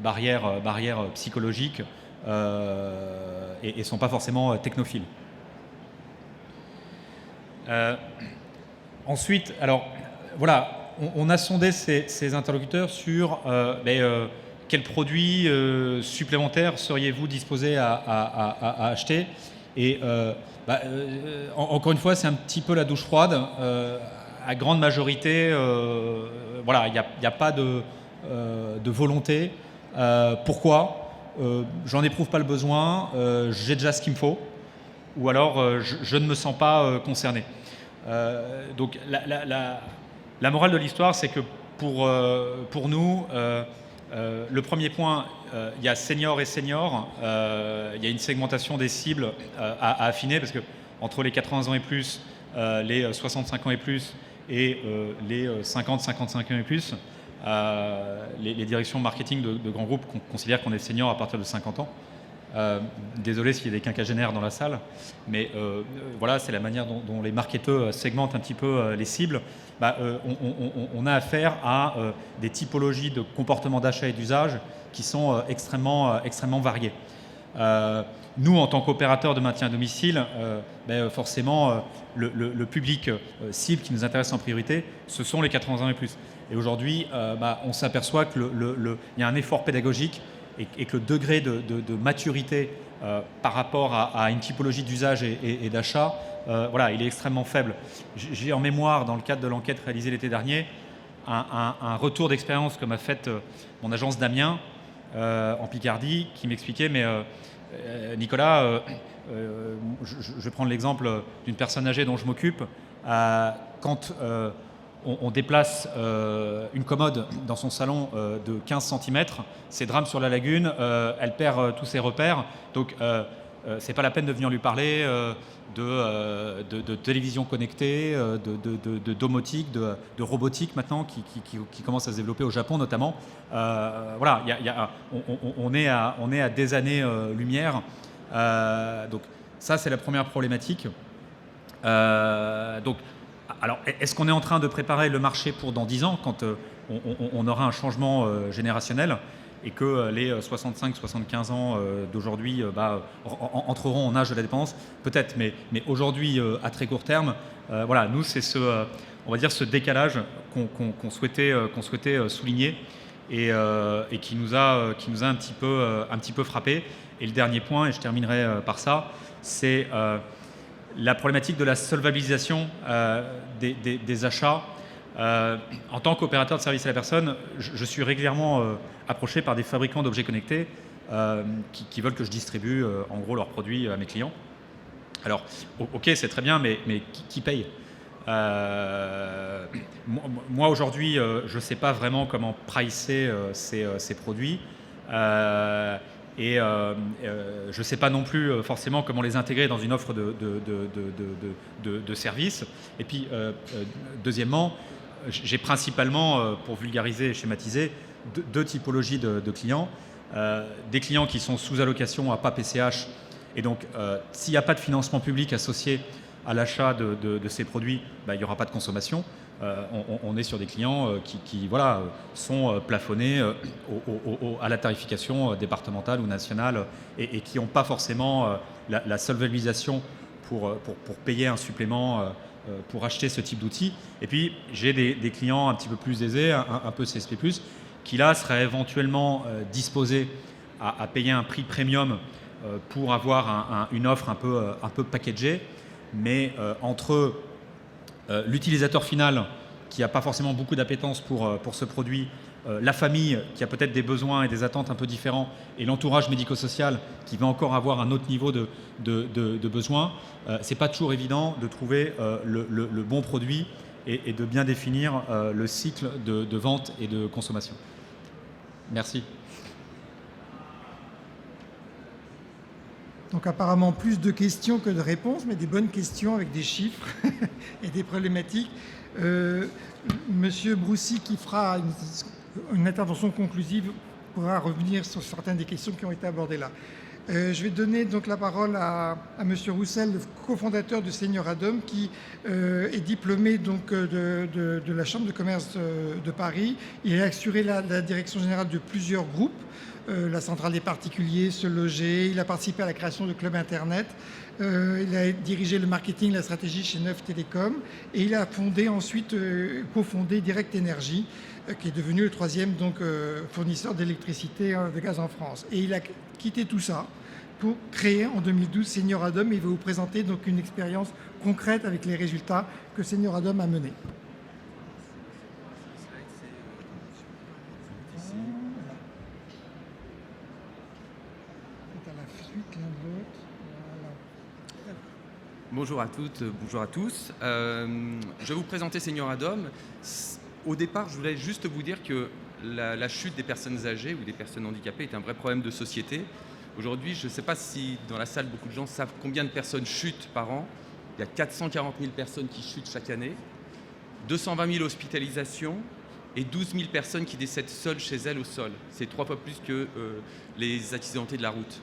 barrières psychologiques et ne sont pas forcément technophiles. Ensuite, alors voilà, on a sondé ces interlocuteurs sur quels produits supplémentaires seriez-vous disposés à acheter. Et encore une fois, c'est un petit peu la douche froide. À grande majorité, voilà, il n'y a pas de volonté. Pourquoi? J'en éprouve pas le besoin, j'ai déjà ce qu'il me faut. Ou alors je ne me sens pas concerné. Donc la morale de l'histoire, c'est que pour nous, le premier point, il y a senior et senior, il y a une segmentation des cibles à affiner, parce que entre les 80 ans et plus, les 65 ans et plus et les 50-55 ans et plus, les directions marketing de grands groupes considèrent qu'on est senior à partir de 50 ans. Désolé s'il y a des quinquagénaires dans la salle, mais voilà, c'est la manière dont les marketeurs segmentent un petit peu les cibles. On a affaire à des typologies de comportements d'achat et d'usage qui sont extrêmement variées. Nous, en tant qu'opérateurs de maintien à domicile, forcément, le public cible qui nous intéresse en priorité, ce sont les 80 ans et plus. Et aujourd'hui, on s'aperçoit qu'il y a un effort pédagogique et que le degré de maturité par rapport à une typologie d'usage et d'achat, voilà, il est extrêmement faible. J'ai en mémoire, dans le cadre de l'enquête réalisée l'été dernier, un retour d'expérience que m'a fait mon agence d'Amiens en Picardie, qui m'expliquait, mais Nicolas, je vais prendre l'exemple d'une personne âgée dont je m'occupe, quand on déplace une commode dans son salon de 15 cm, c'est drame sur la lagune, elle perd tous ses repères, donc c'est pas la peine de venir lui parler de télévision connectée, de domotique, de robotique maintenant qui commence à se développer au Japon notamment. Voilà, on est à des années-lumière. Donc ça, c'est la première problématique. Donc, alors, est-ce qu'on est en train de préparer le marché pour dans 10 ans, quand on aura un changement générationnel et que les 65-75 ans d'aujourd'hui entreront en âge de la dépendance? Peut-être, mais aujourd'hui, à très court terme, voilà, nous, c'est on va dire ce décalage qu'on souhaitait souligner et qui nous a un petit peu frappé. Et le dernier point, et je terminerai par ça, c'est la problématique de la solvabilisation des achats. En tant qu'opérateur de service à la personne, je suis régulièrement approché par des fabricants d'objets connectés qui veulent que je distribue en gros leurs produits à mes clients. Alors, ok, c'est très bien, mais qui paye ? Moi aujourd'hui, je ne sais pas vraiment comment pricer ces produits. Et je ne sais pas non plus forcément comment les intégrer dans une offre de services. Et puis, deuxièmement, j'ai principalement, pour vulgariser et schématiser, deux typologies de clients. Des clients qui sont sous allocation à pas PCH. Et donc, s'il n'y a pas de financement public associé à l'achat de ces produits, il n'y aura pas de consommation. On est sur des clients qui voilà, sont plafonnés à la tarification départementale ou nationale et qui n'ont pas forcément la solvabilisation pour payer un supplément pour acheter ce type d'outils. Et puis, j'ai des clients un petit peu plus aisés, un peu CSP+, qui là seraient éventuellement disposés à payer un prix premium pour avoir une offre un peu packagée. Mais entre l'utilisateur final qui n'a pas forcément beaucoup d'appétence pour ce produit, la famille qui a peut-être des besoins et des attentes un peu différents, et l'entourage médico-social qui va encore avoir un autre niveau de besoins, ce n'est pas toujours évident de trouver le bon produit et de bien définir le cycle de vente et de consommation. Merci. Donc apparemment plus de questions que de réponses, mais des bonnes questions avec des chiffres et des problématiques. Monsieur Broussy, qui fera une intervention conclusive, pourra revenir sur certaines des questions qui ont été abordées là. Je vais donner donc la parole à Monsieur Roussel, le cofondateur de Senioradom, qui est diplômé donc de la Chambre de commerce de Paris. Il a assuré la direction générale de plusieurs groupes. La centrale des particuliers, Se Loger, il a participé à la création de clubs internet, il a dirigé le marketing, la stratégie chez Neuf Télécom et il a fondé ensuite, cofondé Direct Énergie, qui est devenu le troisième donc, fournisseur d'électricité de gaz en France. Et il a quitté tout ça pour créer en 2012 Senioradom et il va vous présenter donc une expérience concrète avec les résultats que Senioradom a menés. Bonjour à toutes, bonjour à tous. Je vais vous présenter Senioradom. Au départ, je voulais juste vous dire que la chute des personnes âgées ou des personnes handicapées est un vrai problème de société. Aujourd'hui, je ne sais pas si dans la salle, beaucoup de gens savent combien de personnes chutent par an. Il y a 440 000 personnes qui chutent chaque année, 220 000 hospitalisations et 12 000 personnes qui décèdent seules chez elles au sol. C'est 3 fois plus que les accidentés de la route.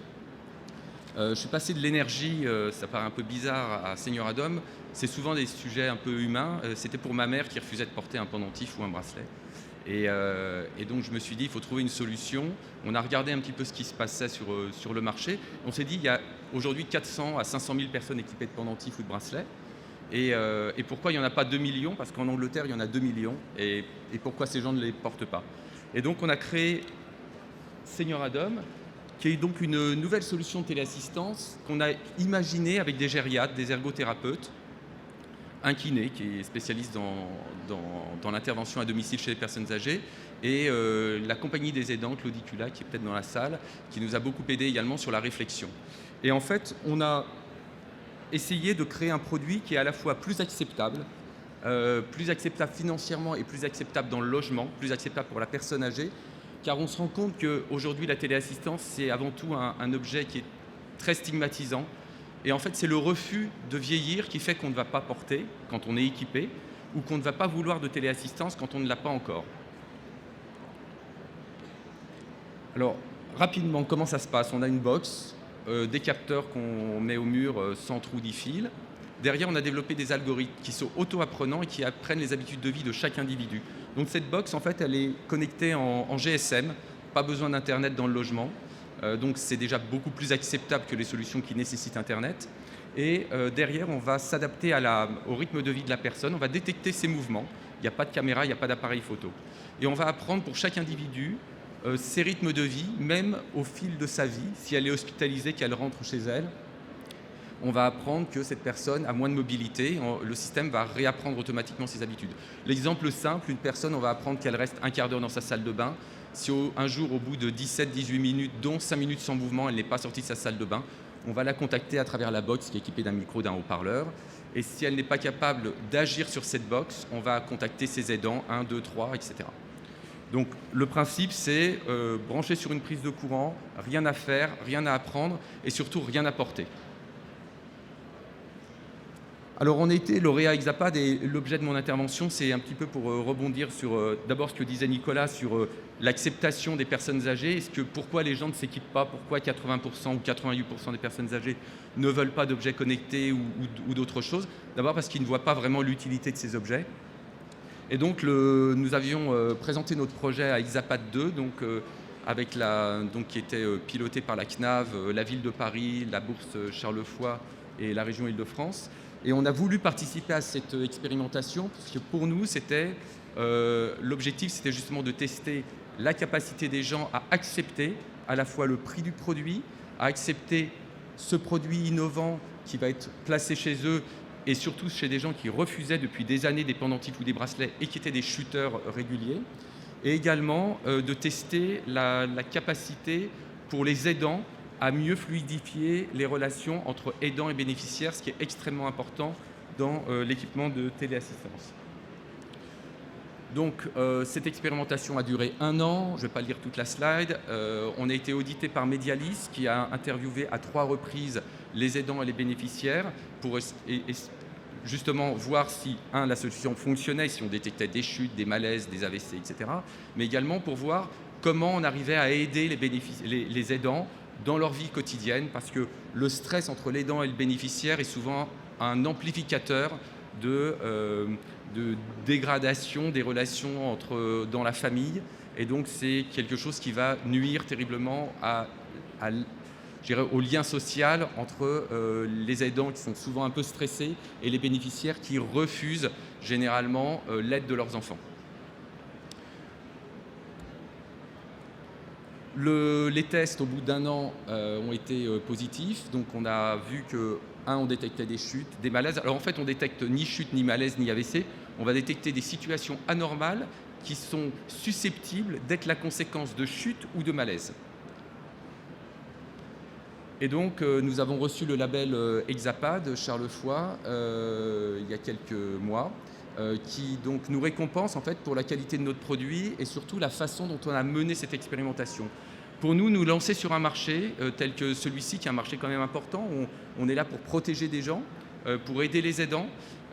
Je suis passé de l'énergie, ça paraît un peu bizarre, à Senioradom. C'est souvent des sujets un peu humains. C'était pour ma mère qui refusait de porter un pendentif ou un bracelet. Et donc je me suis dit, il faut trouver une solution. On a regardé un petit peu ce qui se passait sur le marché. On s'est dit, il y a aujourd'hui 400 à 500 000 personnes équipées de pendentifs ou de bracelets. Et pourquoi il n'y en a pas 2 millions ? Parce qu'en Angleterre, il y en a 2 millions. Et pourquoi ces gens ne les portent pas ? Et donc on a créé Senioradom, qui est donc une nouvelle solution de téléassistance qu'on a imaginée avec des gériatres, des ergothérapeutes, un kiné qui est spécialiste dans l'intervention à domicile chez les personnes âgées, et la compagnie des aidants, Claudicula, qui est peut-être dans la salle, qui nous a beaucoup aidé également sur la réflexion. Et en fait, on a essayé de créer un produit qui est à la fois plus acceptable financièrement et plus acceptable dans le logement, plus acceptable pour la personne âgée, car on se rend compte qu'aujourd'hui, la téléassistance, c'est avant tout un objet qui est très stigmatisant. Et en fait, c'est le refus de vieillir qui fait qu'on ne va pas porter quand on est équipé ou qu'on ne va pas vouloir de téléassistance quand on ne l'a pas encore. Alors, rapidement, comment ça se passe ? On a une box, des capteurs qu'on met au mur sans trou ni fil. Derrière, on a développé des algorithmes qui sont auto-apprenants et qui apprennent les habitudes de vie de chaque individu. Donc cette box, en fait, elle est connectée en GSM, pas besoin d'Internet dans le logement. Donc c'est déjà beaucoup plus acceptable que les solutions qui nécessitent Internet. Et derrière, on va s'adapter au rythme de vie de la personne, on va détecter ses mouvements. Il n'y a pas de caméra, il n'y a pas d'appareil photo. Et on va apprendre pour chaque individu ses rythmes de vie, même au fil de sa vie, si elle est hospitalisée, qu'elle rentre chez elle. On va apprendre que cette personne a moins de mobilité, le système va réapprendre automatiquement ses habitudes. L'exemple simple, une personne, on va apprendre qu'elle reste un quart d'heure dans sa salle de bain, Si un jour, au bout de 17-18 minutes, dont 5 minutes sans mouvement, elle n'est pas sortie de sa salle de bain, on va la contacter à travers la box qui est équipée d'un micro, d'un haut-parleur. Et si elle n'est pas capable d'agir sur cette box, on va contacter ses aidants, 1, 2, 3, etc. Donc le principe, c'est brancher sur une prise de courant, rien à faire, rien à apprendre et surtout rien à porter. Alors on a été lauréat Exapad et l'objet de mon intervention, c'est un petit peu pour rebondir sur d'abord ce que disait Nicolas sur l'acceptation des personnes âgées. Pourquoi les gens ne s'équipent pas? Pourquoi 80% ou 88% des personnes âgées ne veulent pas d'objets connectés ou d'autres choses? D'abord parce qu'ils ne voient pas vraiment l'utilité de ces objets. Et donc nous avions présenté notre projet à Exapad 2, qui était piloté par la CNAV, la ville de Paris, la Bourse Charles Foix et la région Île-de-France. Et on a voulu participer à cette expérimentation parce que pour nous, l'objectif, c'était justement de tester la capacité des gens à accepter à la fois le prix du produit, à accepter ce produit innovant qui va être placé chez eux et surtout chez des gens qui refusaient depuis des années des pendentifs ou des bracelets et qui étaient des shooters réguliers. Et également de tester la capacité pour les aidants à mieux fluidifier les relations entre aidants et bénéficiaires, ce qui est extrêmement important dans l'équipement de téléassistance. Donc cette expérimentation a duré 1 an, je ne vais pas lire toute la slide. On a été audité par Medialis qui a interviewé à 3 reprises les aidants et les bénéficiaires pour justement voir si, la solution fonctionnait, si on détectait des chutes, des malaises, des AVC, etc. Mais également pour voir comment on arrivait à aider les aidants dans leur vie quotidienne, parce que le stress entre l'aidant et le bénéficiaire est souvent un amplificateur de dégradation des relations dans la famille. Et donc, c'est quelque chose qui va nuire terriblement au lien social entre les aidants qui sont souvent un peu stressés et les bénéficiaires qui refusent généralement l'aide de leurs enfants. Les tests au bout d'1 an ont été positifs, donc on a vu que on détectait des chutes, des malaises. Alors en fait on détecte ni chute, ni malaise, ni AVC, on va détecter des situations anormales qui sont susceptibles d'être la conséquence de chute ou de malaise. Et donc nous avons reçu le label Exapad Charles Foix il y a quelques mois, qui donc nous récompense en fait pour la qualité de notre produit et surtout la façon dont on a mené cette expérimentation. Pour nous lancer sur un marché tel que celui-ci, qui est un marché quand même important, on est là pour protéger des gens, pour aider les aidants.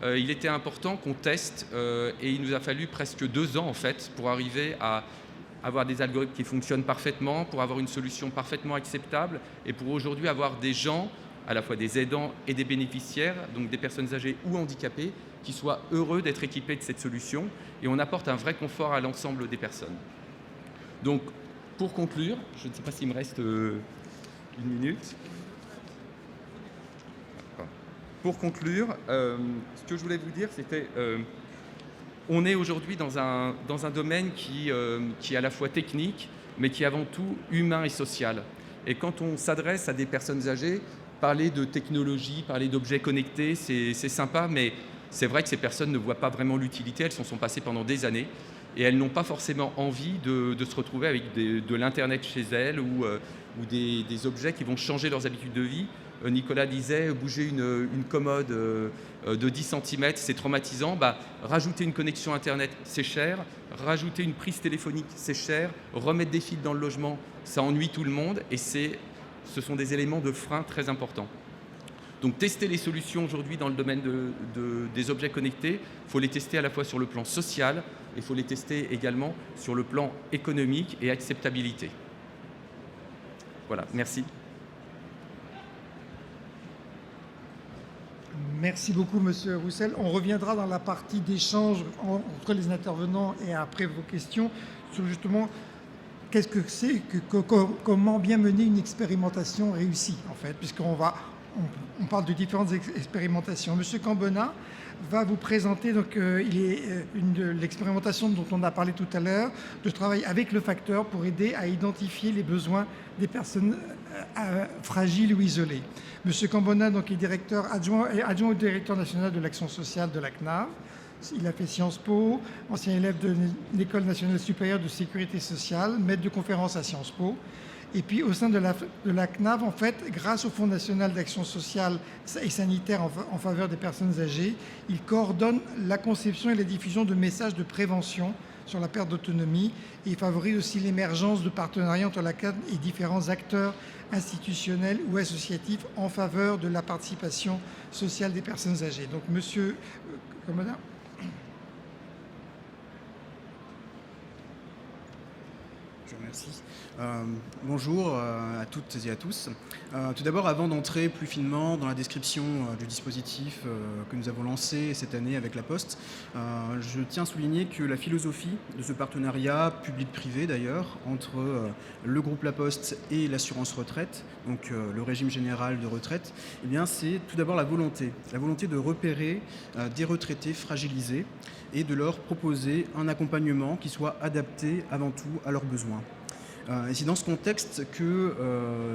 Il était important qu'on teste et il nous a fallu presque 2 ans en fait pour arriver à avoir des algorithmes qui fonctionnent parfaitement, pour avoir une solution parfaitement acceptable et pour aujourd'hui avoir des gens, à la fois des aidants et des bénéficiaires, donc des personnes âgées ou handicapées, qui soient heureux d'être équipés de cette solution et on apporte un vrai confort à l'ensemble des personnes. Donc, pour conclure, je ne sais pas s'il me reste 1 minute. Pour conclure, ce que je voulais vous dire, c'était on est aujourd'hui dans un domaine qui est à la fois technique, mais qui est avant tout humain et social. Et quand on s'adresse à des personnes âgées, parler de technologie, parler d'objets connectés, c'est sympa, mais c'est vrai que ces personnes ne voient pas vraiment l'utilité, elles s'en sont passées pendant des années et elles n'ont pas forcément envie de se retrouver avec de l'Internet chez elles ou des objets qui vont changer leurs habitudes de vie. Nicolas disait, bouger une commode de 10 cm, c'est traumatisant. Rajouter une connexion Internet, c'est cher. Rajouter une prise téléphonique, c'est cher. Remettre des fils dans le logement, ça ennuie tout le monde et ce sont des éléments de frein très importants. Donc tester les solutions aujourd'hui dans le domaine des objets connectés, il faut les tester à la fois sur le plan social et il faut les tester également sur le plan économique et acceptabilité. Voilà, merci. Merci beaucoup, Monsieur Roussel. On reviendra dans la partie d'échange entre les intervenants et après vos questions sur justement qu'est-ce que c'est, comment bien mener une expérimentation réussie, en fait, puisqu'on parle de différentes expérimentations. Monsieur Cambona va vous présenter, donc, l'expérimentation dont on a parlé tout à l'heure, de travail avec le facteur pour aider à identifier les besoins des personnes fragiles ou isolées. Monsieur Cambona donc, est adjoint au directeur national de l'action sociale de la CNAV. Il a fait Sciences Po, ancien élève de l'École nationale supérieure de sécurité sociale, maître de conférence à Sciences Po. Et puis au sein de la CNAV, en fait, grâce au Fonds national d'action sociale et sanitaire en faveur des personnes âgées, il coordonne la conception et la diffusion de messages de prévention sur la perte d'autonomie et il favorise aussi l'émergence de partenariats entre la CNAV et différents acteurs institutionnels ou associatifs en faveur de la participation sociale des personnes âgées. Donc, monsieur Commodin. Je vous remercie. Bonjour à toutes et à tous. Tout d'abord, avant d'entrer plus finement dans la description du dispositif que nous avons lancé cette année avec La Poste, je tiens à souligner que la philosophie de ce partenariat public-privé d'ailleurs entre le groupe La Poste et l'assurance retraite, donc le régime général de retraite, eh bien, c'est tout d'abord la volonté de repérer des retraités fragilisés et de leur proposer un accompagnement qui soit adapté avant tout à leurs besoins. Et c'est dans ce contexte que,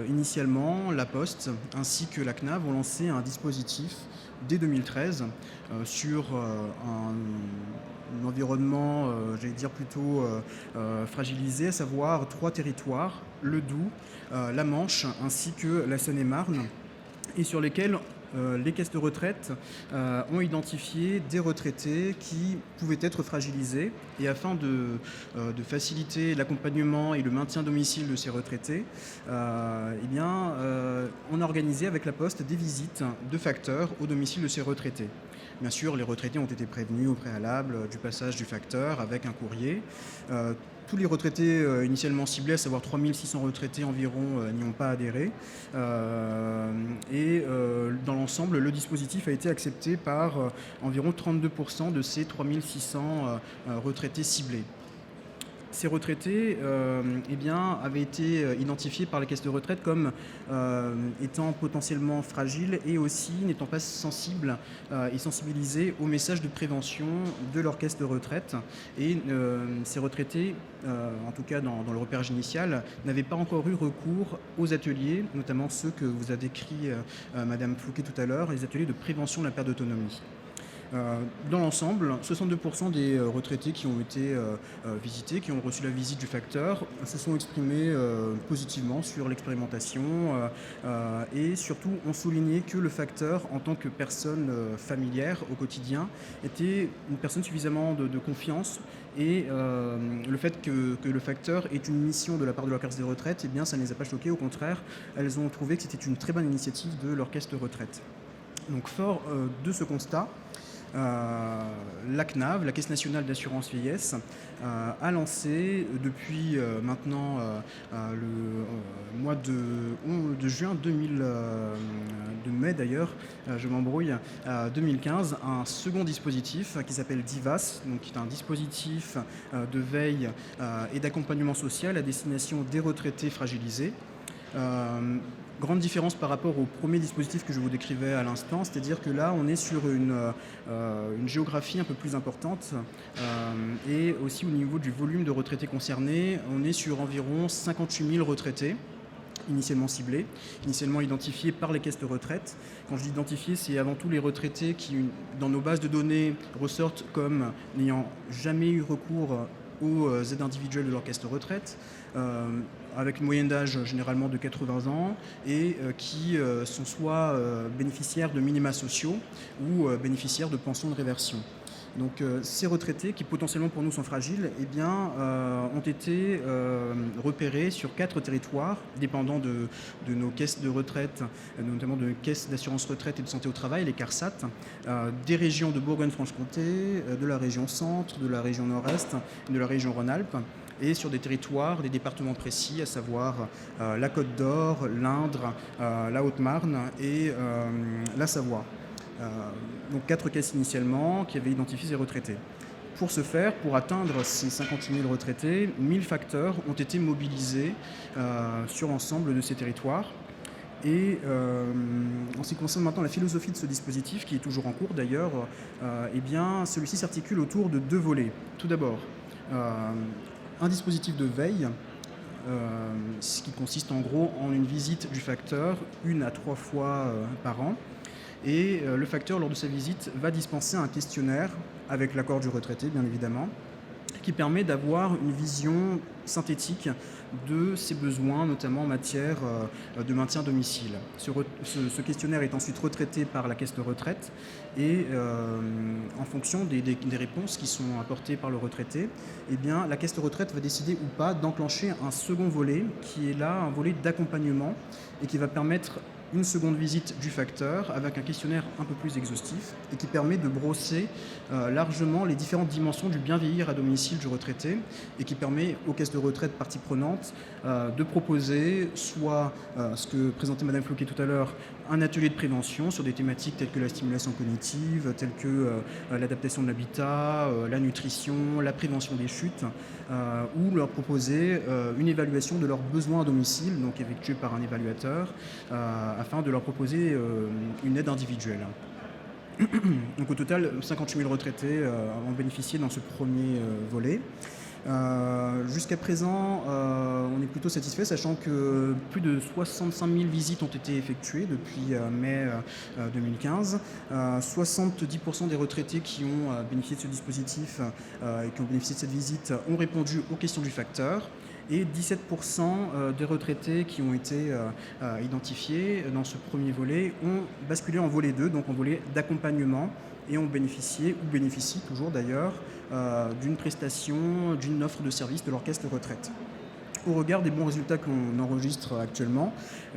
initialement, La Poste ainsi que la CNAV ont lancé un dispositif dès 2013 sur un environnement, j'allais dire plutôt fragilisé, à savoir 3 territoires, le Doubs, la Manche ainsi que la Seine-et-Marne, et sur lesquels les caisses de retraite ont identifié des retraités qui pouvaient être fragilisés et afin de faciliter l'accompagnement et le maintien à domicile de ces retraités, eh bien, on a organisé avec La Poste des visites de facteurs au domicile de ces retraités. Bien sûr, les retraités ont été prévenus au préalable du passage du facteur avec un courrier. Tous les retraités initialement ciblés, à savoir 3600 retraités environ, n'y ont pas adhéré. Et dans l'ensemble, le dispositif a été accepté par environ 32% de ces 3600 retraités ciblés. Ces retraités eh bien, avaient été identifiés par les caisses de retraite comme étant potentiellement fragiles et aussi n'étant pas sensibles et sensibilisés aux messages de prévention de leur caisse de retraite. Et ces retraités, en tout cas dans le repérage initial, n'avaient pas encore eu recours aux ateliers, notamment ceux que vous a décrits Madame Flouquet tout à l'heure, les ateliers de prévention de la perte d'autonomie. Dans l'ensemble, 62% des retraités qui ont été visités, qui ont reçu la visite du facteur, se sont exprimés positivement sur l'expérimentation et surtout ont souligné que le facteur, en tant que personne familière au quotidien, était une personne suffisamment de confiance et le fait que le facteur ait une mission de la part de leur caisse de retraite, eh bien, ça ne les a pas choqués, au contraire, elles ont trouvé que c'était une très bonne initiative de leur caisse de retraite. Donc fort de ce constat, la CNAV, la Caisse nationale d'assurance vieillesse, a lancé depuis maintenant le mois de juin de mai d'ailleurs, je m'embrouille, 2015, un second dispositif qui s'appelle DIVAS, donc qui est un dispositif de veille et d'accompagnement social à destination des retraités fragilisés. Grande différence par rapport au premier dispositif que je vous décrivais à l'instant, c'est-à-dire que là, on est sur une géographie un peu plus importante et aussi au niveau du volume de retraités concernés, on est sur environ 58 000 retraités initialement ciblés, initialement identifiés par les caisses de retraite. Quand je dis identifiés, c'est avant tout les retraités qui, dans nos bases de données, ressortent comme n'ayant jamais eu recours aux aides individuelles de leur caisse de retraite, avec une moyenne d'âge généralement de 80 ans et qui sont soit bénéficiaires de minima sociaux ou bénéficiaires de pensions de réversion. Donc ces retraités qui potentiellement pour nous sont fragiles, eh bien, ont été repérés sur 4 territoires dépendant de nos caisses de retraite, notamment de caisses d'assurance retraite et de santé au travail, les CARSAT, des régions de Bourgogne-Franche-Comté, de la région Centre, de la région Nord-Est, de la région Rhône-Alpes, et sur des territoires, des départements précis, à savoir la Côte d'Or, l'Indre, la Haute-Marne et la Savoie. Donc 4 caisses initialement qui avaient identifié ces retraités. Pour ce faire, pour atteindre ces 58 000 retraités, 1000 facteurs ont été mobilisés sur l'ensemble de ces territoires. Et en ce qui concerne maintenant la philosophie de ce dispositif, qui est toujours en cours d'ailleurs, eh bien, celui-ci s'articule autour de 2 volets. Tout d'abord, un dispositif de veille, ce qui consiste en gros en une visite du facteur 1 à 3 fois par an. Et le facteur, lors de sa visite, va dispenser un questionnaire avec l'accord du retraité, bien évidemment, qui permet d'avoir une vision synthétique de ses besoins, notamment en matière de maintien à domicile. Ce questionnaire est ensuite retraité par la caisse de retraite et en fonction des réponses qui sont apportées par le retraité, eh bien, la caisse de retraite va décider ou pas d'enclencher un second volet qui est là un volet d'accompagnement et qui va permettre une seconde visite du facteur avec un questionnaire un peu plus exhaustif et qui permet de brosser largement les différentes dimensions du bien vieillir à domicile du retraité et qui permet aux caisses de retraite parties prenantes de proposer soit ce que présentait Madame Floquet tout à l'heure, un atelier de prévention sur des thématiques telles que la stimulation cognitive, telles que l'adaptation de l'habitat, la nutrition, la prévention des chutes, ou leur proposer une évaluation de leurs besoins à domicile, donc effectuée par un évaluateur, afin de leur proposer une aide individuelle. Donc au total, 58 000 retraités ont bénéficié dans ce premier volet. Jusqu'à présent, on est plutôt satisfait, sachant que plus de 65 000 visites ont été effectuées depuis mai 2015. 70% des retraités qui ont bénéficié de ce dispositif et qui ont bénéficié de cette visite ont répondu aux questions du facteur. Et 17% des retraités qui ont été identifiés dans ce premier volet ont basculé en volet 2, donc en volet d'accompagnement, et ont bénéficié, ou bénéficient toujours d'ailleurs, d'une prestation, d'une offre de service de leur caisse de retraite. Au regard des bons résultats qu'on enregistre actuellement,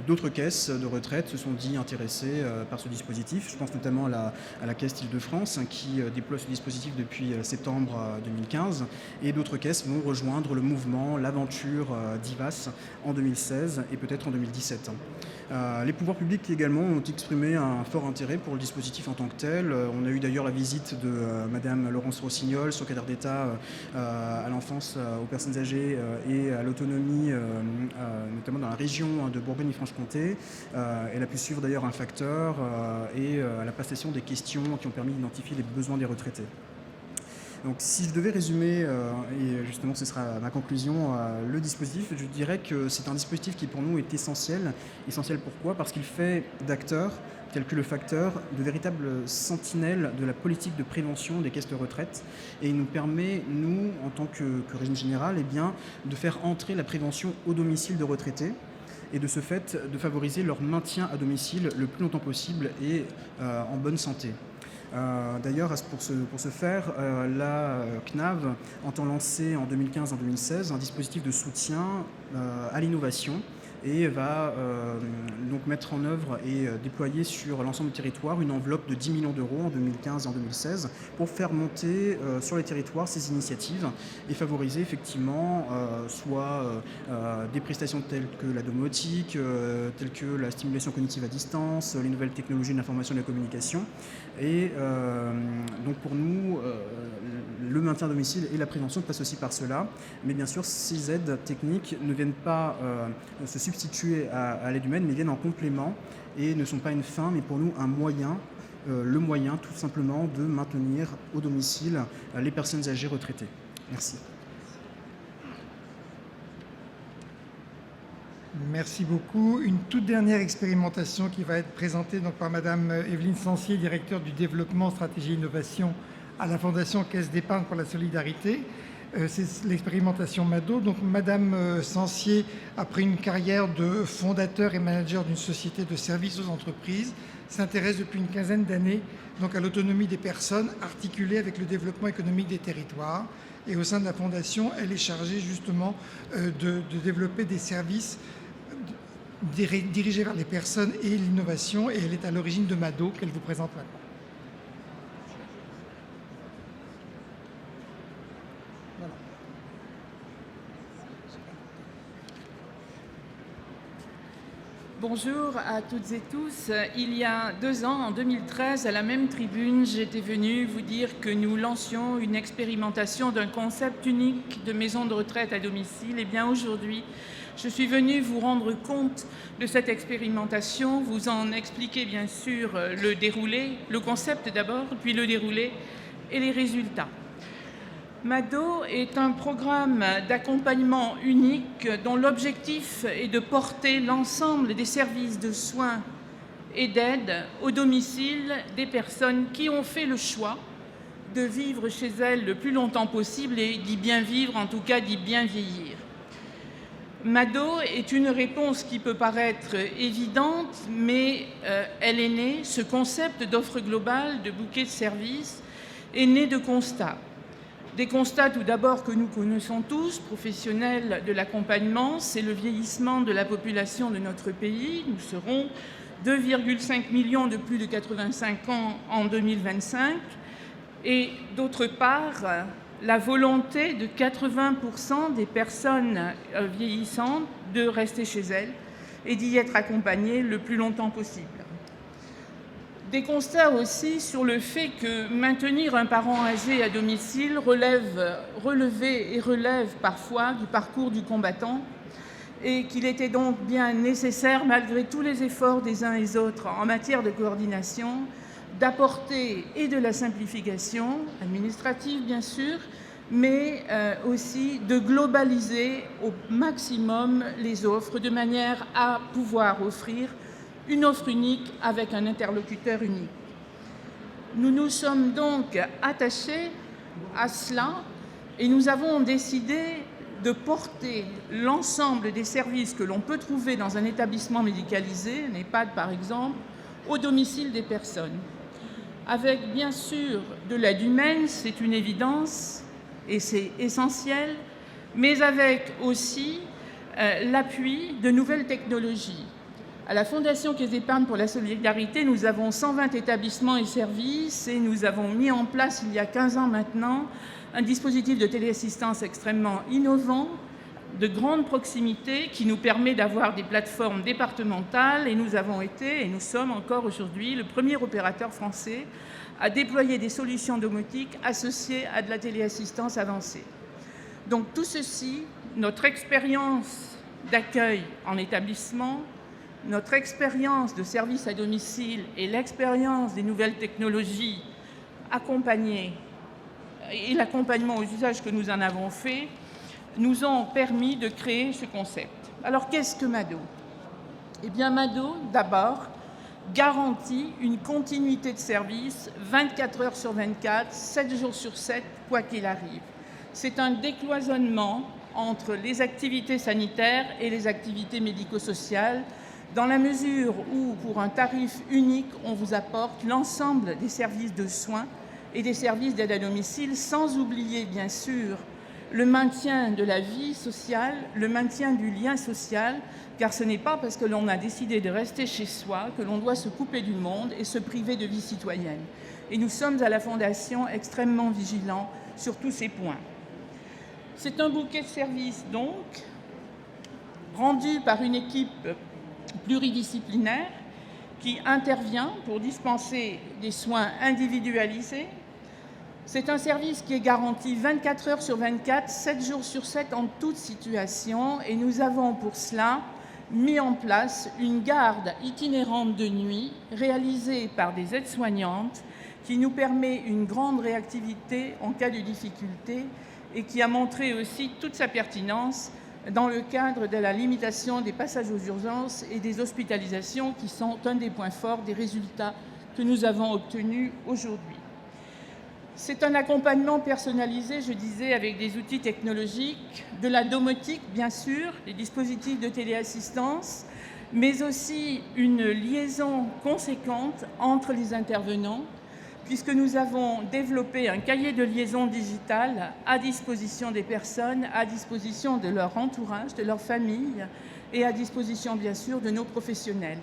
d'autres caisses de retraite se sont dit intéressées par ce dispositif. Je pense notamment à la Caisse Île-de-France qui déploie ce dispositif depuis septembre 2015 et d'autres caisses vont rejoindre le mouvement, l'aventure d'IVAS en 2016 et peut-être en 2017. Les pouvoirs publics également ont exprimé un fort intérêt pour le dispositif en tant que tel. On a eu d'ailleurs la visite de Madame Laurence Rossignol, secrétaire d'État à l'enfance, aux personnes âgées et à l'autonomie, notamment dans la région de Bourgogne-Franche-Comté. Elle a pu suivre d'ailleurs un facteur et à la passation des questions qui ont permis d'identifier les besoins des retraités. Donc si je devais résumer, et justement ce sera ma conclusion, le dispositif, je dirais que c'est un dispositif qui pour nous est essentiel. Essentiel pourquoi ? Parce qu'il fait d'acteurs tels que le facteur de véritables sentinelles de la politique de prévention des caisses de retraite et il nous permet, nous, en tant que régime général, eh bien, de faire entrer la prévention au domicile de retraités et de ce fait de favoriser leur maintien à domicile le plus longtemps possible et en bonne santé. D'ailleurs, pour ce faire, la CNAV entend lancer en 2015 en 2016 un dispositif de soutien à l'innovation et va donc mettre en œuvre et déployer sur l'ensemble du territoire une enveloppe de 10 millions d'euros en 2015 et en 2016 pour faire monter sur les territoires ces initiatives et favoriser effectivement soit des prestations telles que la domotique, telles que la stimulation cognitive à distance, les nouvelles technologies de l'information et de la communication. Et donc pour nous, le maintien à domicile et la prévention passent aussi par cela. Mais bien sûr, ces aides techniques ne viennent pas se substituer à l'aide humaine, mais viennent en complément et ne sont pas une fin, mais pour nous un moyen, le moyen tout simplement de maintenir au domicile les personnes âgées retraitées. Merci. Merci beaucoup. Une toute dernière expérimentation qui va être présentée donc par Madame Evelyne Sancier, directeur du développement, stratégie et innovation à la Fondation Caisse d'épargne pour la solidarité. C'est l'expérimentation MADO. Donc Madame Sancier, après une carrière de fondateur et manager d'une société de services aux entreprises, s'intéresse depuis une quinzaine d'années donc à l'autonomie des personnes articulée avec le développement économique des territoires. Et au sein de la Fondation, elle est chargée justement de développer des services dirigés vers les personnes et l'innovation. Et elle est à l'origine de MADO qu'elle vous présente maintenant. Bonjour à toutes et tous. Il y a 2 ans, en 2013, à la même tribune, j'étais venue vous dire que nous lancions une expérimentation d'un concept unique de maison de retraite à domicile. Et bien aujourd'hui, je suis venue vous rendre compte de cette expérimentation, vous en expliquer bien sûr le déroulé, le concept d'abord, puis le déroulé et les résultats. MADO est un programme d'accompagnement unique dont l'objectif est de porter l'ensemble des services de soins et d'aide au domicile des personnes qui ont fait le choix de vivre chez elles le plus longtemps possible et d'y bien vivre, en tout cas d'y bien vieillir. Mado est une réponse qui peut paraître évidente, mais elle est née, ce concept d'offre globale, de bouquet de services, est né de constats. Des constats tout d'abord que nous connaissons tous, professionnels de l'accompagnement, c'est le vieillissement de la population de notre pays. Nous serons 2,5 millions de plus de 85 ans en 2025. Et d'autre part, la volonté de 80% des personnes vieillissantes de rester chez elles et d'y être accompagnées le plus longtemps possible. Des constats aussi sur le fait que maintenir un parent âgé à domicile relève parfois du parcours du combattant et qu'il était donc bien nécessaire, malgré tous les efforts des uns et des autres en matière de coordination, d'apporter et de la simplification administrative, bien sûr, mais aussi de globaliser au maximum les offres de manière à pouvoir offrir une offre unique avec un interlocuteur unique. Nous nous sommes donc attachés à cela et nous avons décidé de porter l'ensemble des services que l'on peut trouver dans un établissement médicalisé, un EHPAD par exemple, au domicile des personnes. Avec bien sûr de l'aide humaine, c'est une évidence et c'est essentiel, mais avec aussi l'appui de nouvelles technologies. À la Fondation Caisse d'Épargne pour la Solidarité, nous avons 120 établissements et services et nous avons mis en place il y a 15 ans maintenant un dispositif de téléassistance extrêmement innovant, de grande proximité, qui nous permet d'avoir des plateformes départementales et nous avons été, et nous sommes encore aujourd'hui, le premier opérateur français à déployer des solutions domotiques associées à de la téléassistance avancée. Donc tout ceci, notre expérience d'accueil en établissement, notre expérience de service à domicile et l'expérience des nouvelles technologies accompagnées et l'accompagnement aux usages que nous en avons fait nous ont permis de créer ce concept. Alors qu'est-ce que Mado ? Eh bien Mado, d'abord, garantit une continuité de service 24 heures sur 24, 7 jours sur 7, quoi qu'il arrive. C'est un décloisonnement entre les activités sanitaires et les activités médico-sociales, dans la mesure où, pour un tarif unique, on vous apporte l'ensemble des services de soins et des services d'aide à domicile, sans oublier, bien sûr, le maintien de la vie sociale, le maintien du lien social, car ce n'est pas parce que l'on a décidé de rester chez soi que l'on doit se couper du monde et se priver de vie citoyenne. Et nous sommes à la Fondation extrêmement vigilants sur tous ces points. C'est un bouquet de services, donc, rendu par une équipe pluridisciplinaire qui intervient pour dispenser des soins individualisés. C'est un service qui est garanti 24 heures sur 24, 7 jours sur 7 en toute situation et nous avons pour cela mis en place une garde itinérante de nuit réalisée par des aides-soignantes qui nous permet une grande réactivité en cas de difficulté et qui a montré aussi toute sa pertinence dans le cadre de la limitation des passages aux urgences et des hospitalisations qui sont un des points forts des résultats que nous avons obtenus aujourd'hui. C'est un accompagnement personnalisé, je disais, avec des outils technologiques, de la domotique, bien sûr, des dispositifs de téléassistance, mais aussi une liaison conséquente entre les intervenants, puisque nous avons développé un cahier de liaison digitale à disposition des personnes, à disposition de leur entourage, de leur famille, et à disposition, bien sûr, de nos professionnels.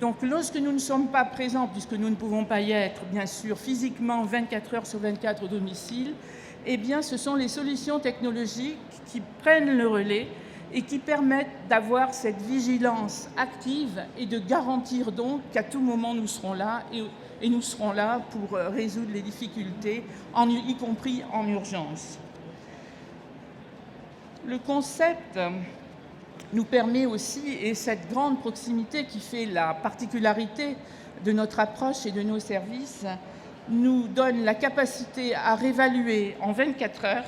Donc, lorsque nous ne sommes pas présents, puisque nous ne pouvons pas y être, bien sûr, physiquement 24 heures sur 24 au domicile, eh bien, ce sont les solutions technologiques qui prennent le relais et qui permettent d'avoir cette vigilance active et de garantir donc qu'à tout moment nous serons là et nous serons là pour résoudre les difficultés, y compris en urgence. Le concept nous permet aussi, et cette grande proximité qui fait la particularité de notre approche et de nos services, nous donne la capacité à réévaluer en 24 heures,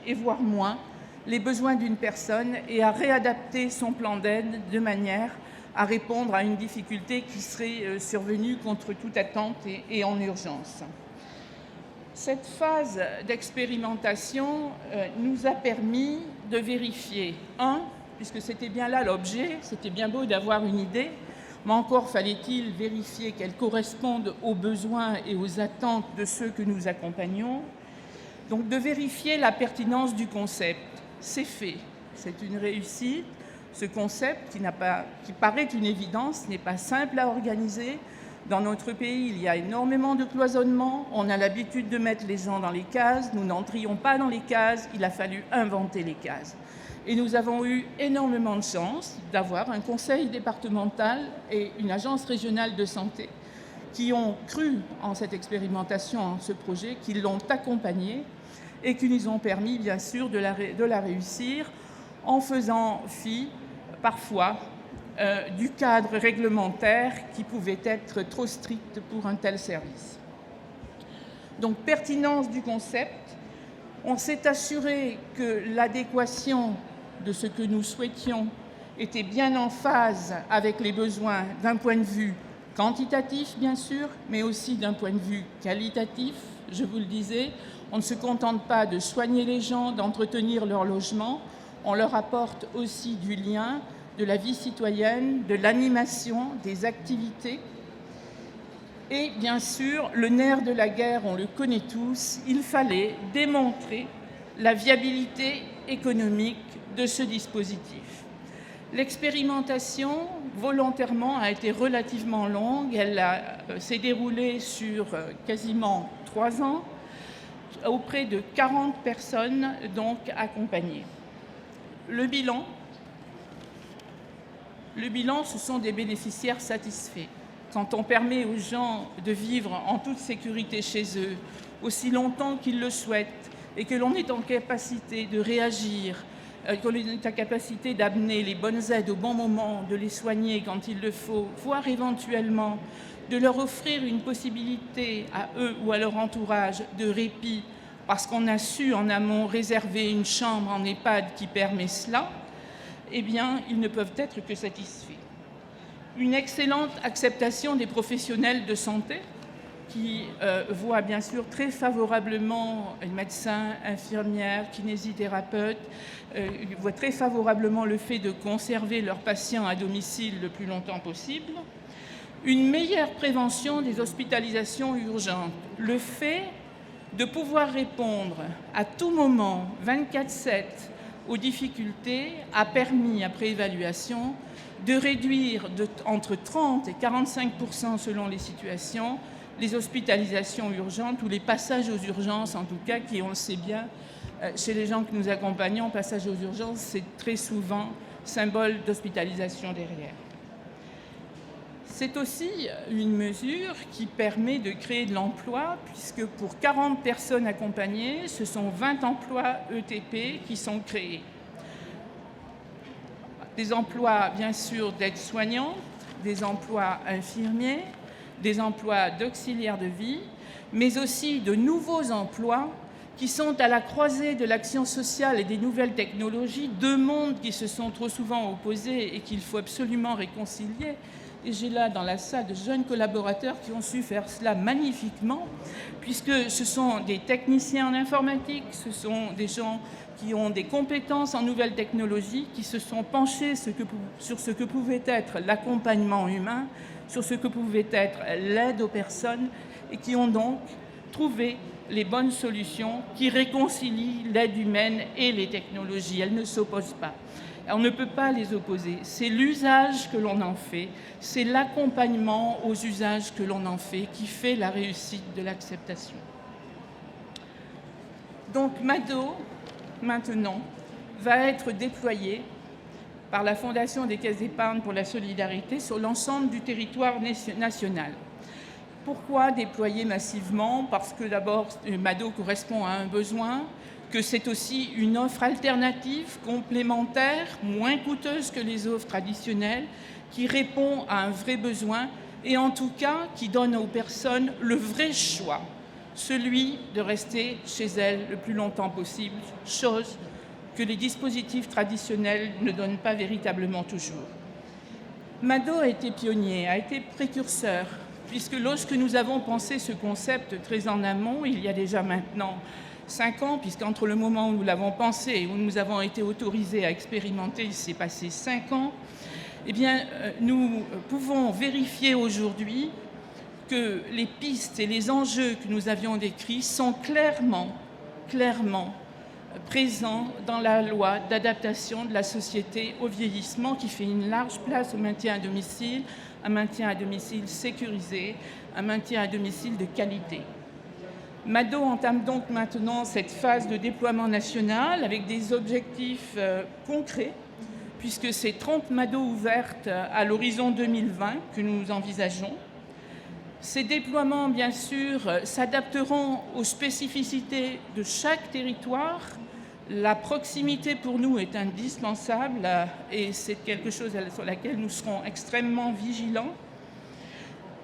et voire moins, les besoins d'une personne et à réadapter son plan d'aide de manière à répondre à une difficulté qui serait survenue contre toute attente et en urgence. Cette phase d'expérimentation nous a permis de vérifier, puisque c'était bien là l'objet, c'était bien beau d'avoir une idée, mais encore fallait-il vérifier qu'elle corresponde aux besoins et aux attentes de ceux que nous accompagnons. Donc de vérifier la pertinence du concept. C'est fait, c'est une réussite. Ce concept qui paraît une évidence n'est pas simple à organiser. Dans notre pays, il y a énormément de cloisonnement. On a l'habitude de mettre les gens dans les cases. Nous n'entrions pas dans les cases. Il a fallu inventer les cases. Et nous avons eu énormément de chance d'avoir un conseil départemental et une agence régionale de santé qui ont cru en cette expérimentation, en ce projet, qui l'ont accompagné et qui nous ont permis, bien sûr, de la réussir en faisant fi, parfois, du cadre réglementaire qui pouvait être trop strict pour un tel service. Donc, pertinence du concept. On s'est assuré que l'adéquation de ce que nous souhaitions était bien en phase avec les besoins d'un point de vue quantitatif, bien sûr, mais aussi d'un point de vue qualitatif. Je vous le disais, on ne se contente pas de soigner les gens, d'entretenir leur logement, on leur apporte aussi du lien, de la vie citoyenne, de l'animation, des activités. Et bien sûr, le nerf de la guerre, on le connaît tous, il fallait démontrer la viabilité économique de ce dispositif. L'expérimentation, volontairement, a été relativement longue. Elle s'est déroulée sur quasiment 3 ans, auprès de 40 personnes donc accompagnées. Le bilan, ce sont des bénéficiaires satisfaits. Quand on permet aux gens de vivre en toute sécurité chez eux, aussi longtemps qu'ils le souhaitent, et que l'on est en capacité de réagir, que l'on est en capacité d'amener les bonnes aides au bon moment, de les soigner quand il le faut, voire éventuellement de leur offrir une possibilité à eux ou à leur entourage de répit, parce qu'on a su en amont réserver une chambre en EHPAD qui permet cela, eh bien, ils ne peuvent être que satisfaits. Une excellente acceptation des professionnels de santé qui voient bien sûr très favorablement les médecins, infirmières, kinésithérapeutes, voient très favorablement le fait de conserver leurs patients à domicile le plus longtemps possible. Une meilleure prévention des hospitalisations urgentes. Le fait de pouvoir répondre à tout moment, 24/7, aux difficultés a permis, après évaluation, de réduire entre 30 et 45% selon les situations, les hospitalisations urgentes ou les passages aux urgences, en tout cas, qui, on le sait bien, chez les gens que nous accompagnons, passage aux urgences, c'est très souvent symbole d'hospitalisation derrière. C'est aussi une mesure qui permet de créer de l'emploi, puisque pour 40 personnes accompagnées, ce sont 20 emplois ETP qui sont créés. Des emplois, bien sûr, d'aides-soignantes, des emplois infirmiers, des emplois d'auxiliaires de vie, mais aussi de nouveaux emplois qui sont à la croisée de l'action sociale et des nouvelles technologies, deux mondes qui se sont trop souvent opposés et qu'il faut absolument réconcilier. Et j'ai là dans la salle de jeunes collaborateurs qui ont su faire cela magnifiquement, puisque ce sont des techniciens en informatique, ce sont des gens qui ont des compétences en nouvelles technologies, qui se sont penchés sur ce que pouvait être l'accompagnement humain, sur ce que pouvait être l'aide aux personnes, et qui ont donc trouvé les bonnes solutions qui réconcilient l'aide humaine et les technologies. Elles ne s'opposent pas. On ne peut pas les opposer. C'est l'usage que l'on en fait, c'est l'accompagnement aux usages que l'on en fait qui fait la réussite de l'acceptation. Donc Mado, maintenant, va être déployé par la Fondation des Caisses d'Épargne pour la Solidarité sur l'ensemble du territoire national. Pourquoi déployer massivement? Parce que d'abord, Mado correspond à un besoin, que c'est aussi une offre alternative, complémentaire, moins coûteuse que les offres traditionnelles, qui répond à un vrai besoin et en tout cas qui donne aux personnes le vrai choix, celui de rester chez elles le plus longtemps possible, chose que les dispositifs traditionnels ne donnent pas véritablement toujours. Mado a été pionnier, a été précurseur puisque lorsque nous avons pensé ce concept très en amont, il y a déjà maintenant 5 ans, puisqu'entre le moment où nous l'avons pensé et où nous avons été autorisés à expérimenter, il s'est passé 5 ans, eh bien, nous pouvons vérifier aujourd'hui que les pistes et les enjeux que nous avions décrits sont clairement présents dans la loi d'adaptation de la société au vieillissement qui fait une large place au maintien à domicile, un maintien à domicile sécurisé, un maintien à domicile de qualité. MADO entame donc maintenant cette phase de déploiement national avec des objectifs concrets, puisque c'est 30 MADO ouvertes à l'horizon 2020 que nous envisageons. Ces déploiements, bien sûr, s'adapteront aux spécificités de chaque territoire. La proximité pour nous est indispensable et c'est quelque chose sur laquelle nous serons extrêmement vigilants.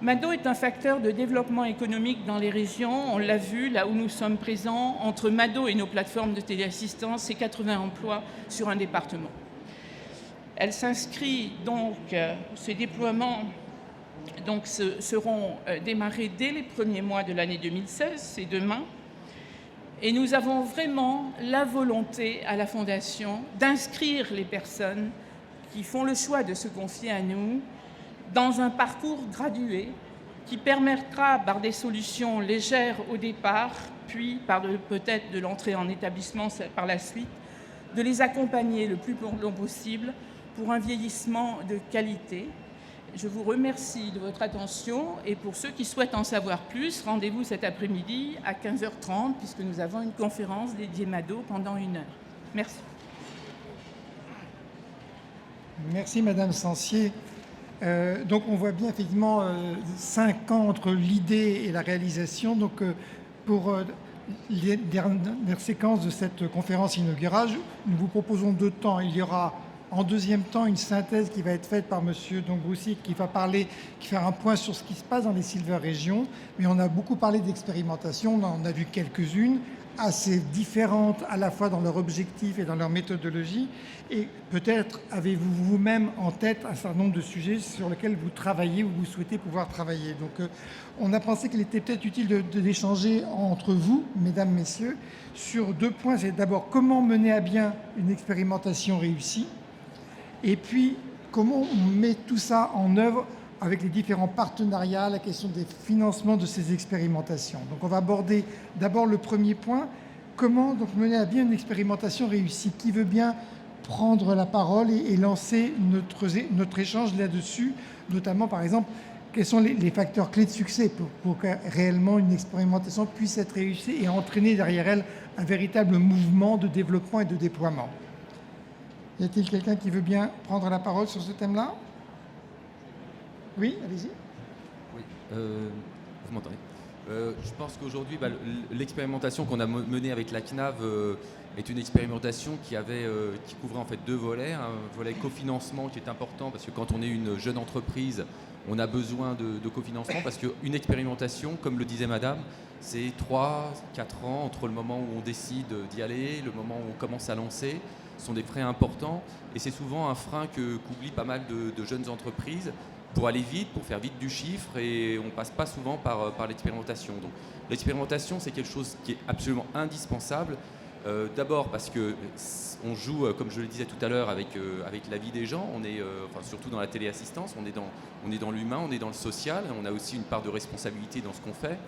MADO est un facteur de développement économique dans les régions. On l'a vu, là où nous sommes présents, entre MADO et nos plateformes de téléassistance, c'est 80 emplois sur un département. Elle s'inscrit donc, ces déploiements seront démarrés dès les premiers mois de l'année 2016, c'est demain. Et nous avons vraiment la volonté à la Fondation d'inscrire les personnes qui font le choix de se confier à nous dans un parcours gradué qui permettra, par des solutions légères au départ, puis par peut-être de l'entrée en établissement par la suite, de les accompagner le plus long possible pour un vieillissement de qualité. Je vous remercie de votre attention et pour ceux qui souhaitent en savoir plus, rendez-vous cet après-midi à 15h30 puisque nous avons une conférence dédiée MADO pendant 1 heure. Merci. Merci Madame Sancier. Donc on voit bien effectivement 5 ans entre l'idée et la réalisation. Donc pour les dernières séquences de cette conférence inaugurale, nous vous proposons 2 temps. Il y aura en deuxième temps une synthèse qui va être faite par M. Dombroussi qui va faire un point sur ce qui se passe dans les Silver Régions. Mais on a beaucoup parlé d'expérimentation, on en a vu quelques-unes, assez différentes à la fois dans leur objectif et dans leur méthodologie. Et peut-être avez-vous vous-même en tête un certain nombre de sujets sur lesquels vous travaillez ou vous souhaitez pouvoir travailler. Donc on a pensé qu'il était peut-être utile d'échanger entre vous, mesdames, messieurs, sur 2 points. C'est d'abord comment mener à bien une expérimentation réussie et puis comment on met tout ça en œuvre avec les différents partenariats, la question des financements de ces expérimentations. Donc on va aborder d'abord le premier point, comment donc mener à bien une expérimentation réussie. Qui veut bien prendre la parole et lancer notre échange là-dessus, notamment par exemple, quels sont les facteurs clés de succès pour que réellement une expérimentation puisse être réussie et entraîner derrière elle un véritable mouvement de développement et de déploiement. Y a-t-il quelqu'un qui veut bien prendre la parole sur ce thème-là ? Oui, allez-y. Oui, vous m'entendez ? Je pense qu'aujourd'hui, l'expérimentation qu'on a menée avec la CNAV est une expérimentation qui couvrait en fait 2 volets. Un volet cofinancement qui est important parce que quand on est une jeune entreprise, on a besoin de cofinancement parce qu'une expérimentation, comme le disait Madame, c'est 3-4 ans entre le moment où on décide d'y aller, le moment où on commence à lancer. Ce sont des frais importants et c'est souvent un frein qu'oublient pas mal de jeunes entreprises pour aller vite, pour faire vite du chiffre et on ne passe pas souvent par l'expérimentation. Donc l'expérimentation, c'est quelque chose qui est absolument indispensable. D'abord parce qu'on joue, comme je le disais tout à l'heure, avec la vie des gens. On est, surtout dans la téléassistance, on est dans l'humain, on est dans le social. On a aussi une part de responsabilité dans ce qu'on fait.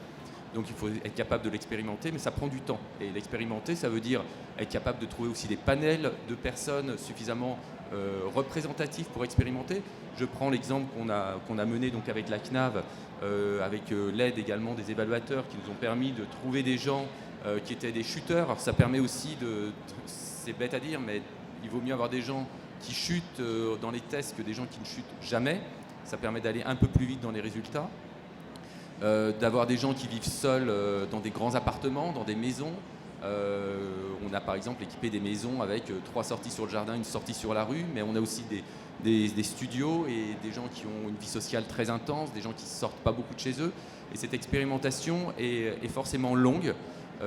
Donc il faut être capable de l'expérimenter, mais ça prend du temps. Et l'expérimenter, ça veut dire être capable de trouver aussi des panels de personnes suffisamment représentatifs pour expérimenter. Je prends l'exemple qu'on a mené donc avec la CNAV, avec l'aide également des évaluateurs qui nous ont permis de trouver des gens qui étaient des chuteurs. Alors, ça permet aussi c'est bête à dire, mais il vaut mieux avoir des gens qui chutent dans les tests que des gens qui ne chutent jamais. Ça permet d'aller un peu plus vite dans les résultats. D'avoir des gens qui vivent seuls dans des grands appartements, dans des maisons. On a par exemple équipé des maisons avec 3 sorties sur le jardin, 1 sortie sur la rue, mais on a aussi des studios et des gens qui ont une vie sociale très intense, des gens qui ne sortent pas beaucoup de chez eux. Et cette expérimentation est forcément longue,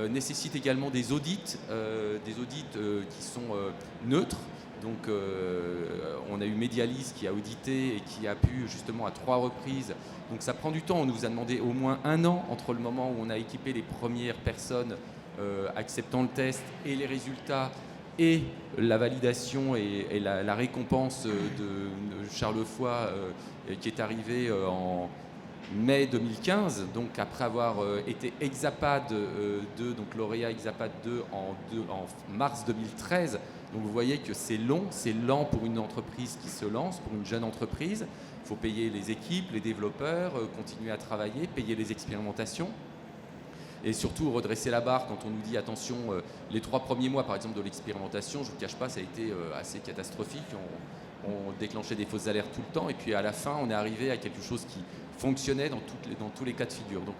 nécessite également des audits qui sont neutres. Donc on a eu Medialis qui a audité et qui a pu justement à 3 reprises. Donc ça prend du temps, on nous a demandé au moins 1 an entre le moment où on a équipé les premières personnes acceptant le test et les résultats et la validation et la récompense de Charles Foy qui est arrivée en mai 2015, donc après avoir été Exapad 2, donc lauréat Exapad 2 en mars 2013. Donc vous voyez que c'est long, c'est lent pour une entreprise qui se lance, pour une jeune entreprise. Il faut payer les équipes, les développeurs, continuer à travailler, payer les expérimentations. Et surtout redresser la barre quand on nous dit attention, les 3 premiers mois par exemple de l'expérimentation, je ne vous cache pas, ça a été assez catastrophique. On déclenchait des fausses alertes tout le temps et puis à la fin on est arrivé à quelque chose qui fonctionnait dans tous les cas de figure. Donc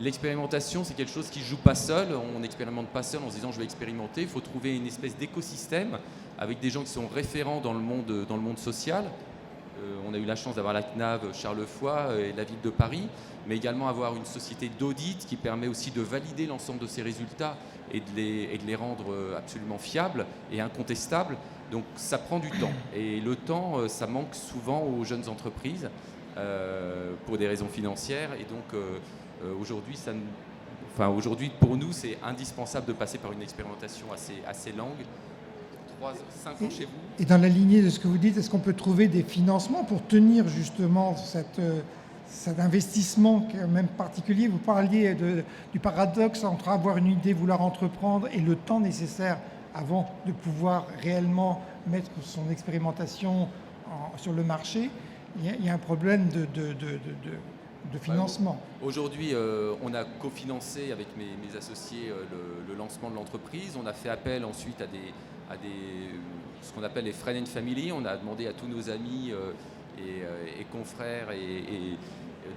l'expérimentation c'est quelque chose qui ne joue pas seul, on n'expérimente pas seul en se disant je vais expérimenter, il faut trouver une espèce d'écosystème avec des gens qui sont référents dans le monde social. On a eu la chance d'avoir la CNAV Charles Foy et la ville de Paris, mais également avoir une société d'audit qui permet aussi de valider l'ensemble de ces résultats et de les rendre absolument fiables et incontestables. Donc ça prend du temps. Et le temps, ça manque souvent aux jeunes entreprises pour des raisons financières. Et donc aujourd'hui, pour nous, c'est indispensable de passer par une expérimentation assez longue. 5 ans chez vous. Et dans la lignée de ce que vous dites, est-ce qu'on peut trouver des financements pour tenir justement cet investissement quand même particulier? Vous parliez du paradoxe entre avoir une idée, vouloir entreprendre et le temps nécessaire avant de pouvoir réellement mettre son expérimentation sur le marché. Il y a un problème de financement. Aujourd'hui, on a cofinancé avec mes associés le lancement de l'entreprise. On a fait appel ensuite à ce qu'on appelle les Friends and Family. On a demandé à tous nos amis et confrères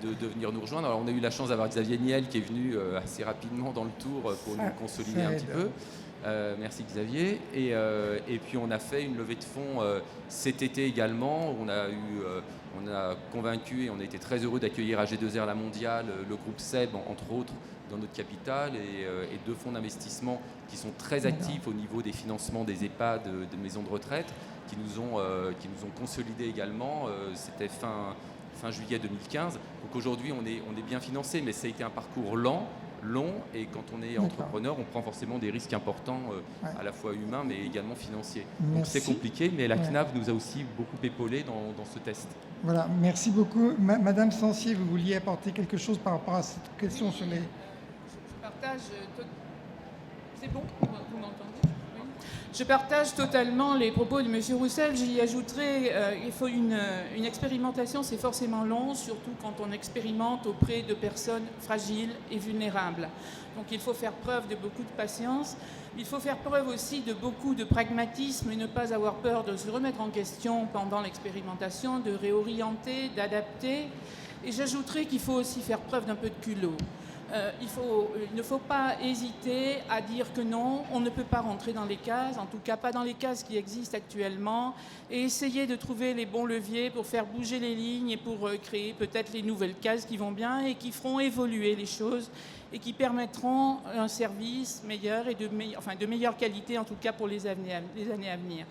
de venir nous rejoindre. Alors on a eu la chance d'avoir Xavier Niel qui est venu assez rapidement dans le tour pour nous consolider un petit peu. Merci Xavier. Et puis on a fait une levée de fonds cet été également. On a convaincu et on a été très heureux d'accueillir AG2R La Mondiale, le groupe SEB entre autres dans notre capitale et 2 fonds d'investissement qui sont très actifs au niveau des financements des EHPAD, des maisons de retraite, qui nous ont consolidés également. C'était fin juillet 2015. Donc aujourd'hui on est bien financé, mais ça a été un parcours long, et quand on est entrepreneur, on prend forcément des risques importants, à la fois humains mais également financiers. Donc c'est compliqué, mais la CNAV nous a aussi beaucoup épaulé dans ce test. Voilà, merci beaucoup. Madame Sancier, vous vouliez apporter quelque chose par rapport à cette question sur les... Je partage... C'est bon? Vous m'entendez? Oui. Je partage totalement les propos de M. Roussel. J'y ajouterai, il faut une expérimentation, c'est forcément long, surtout quand on expérimente auprès de personnes fragiles et vulnérables. Donc il faut faire preuve de beaucoup de patience. Il faut faire preuve aussi de beaucoup de pragmatisme et ne pas avoir peur de se remettre en question pendant l'expérimentation, de réorienter, d'adapter. Et j'ajouterai qu'il faut aussi faire preuve d'un peu de culot. Il ne faut pas hésiter à dire que non, on ne peut pas rentrer dans les cases, en tout cas pas dans les cases qui existent actuellement, et essayer de trouver les bons leviers pour faire bouger les lignes et pour créer peut-être les nouvelles cases qui vont bien et qui feront évoluer les choses et qui permettront un service meilleur et de meilleure qualité, en tout cas pour les années à venir.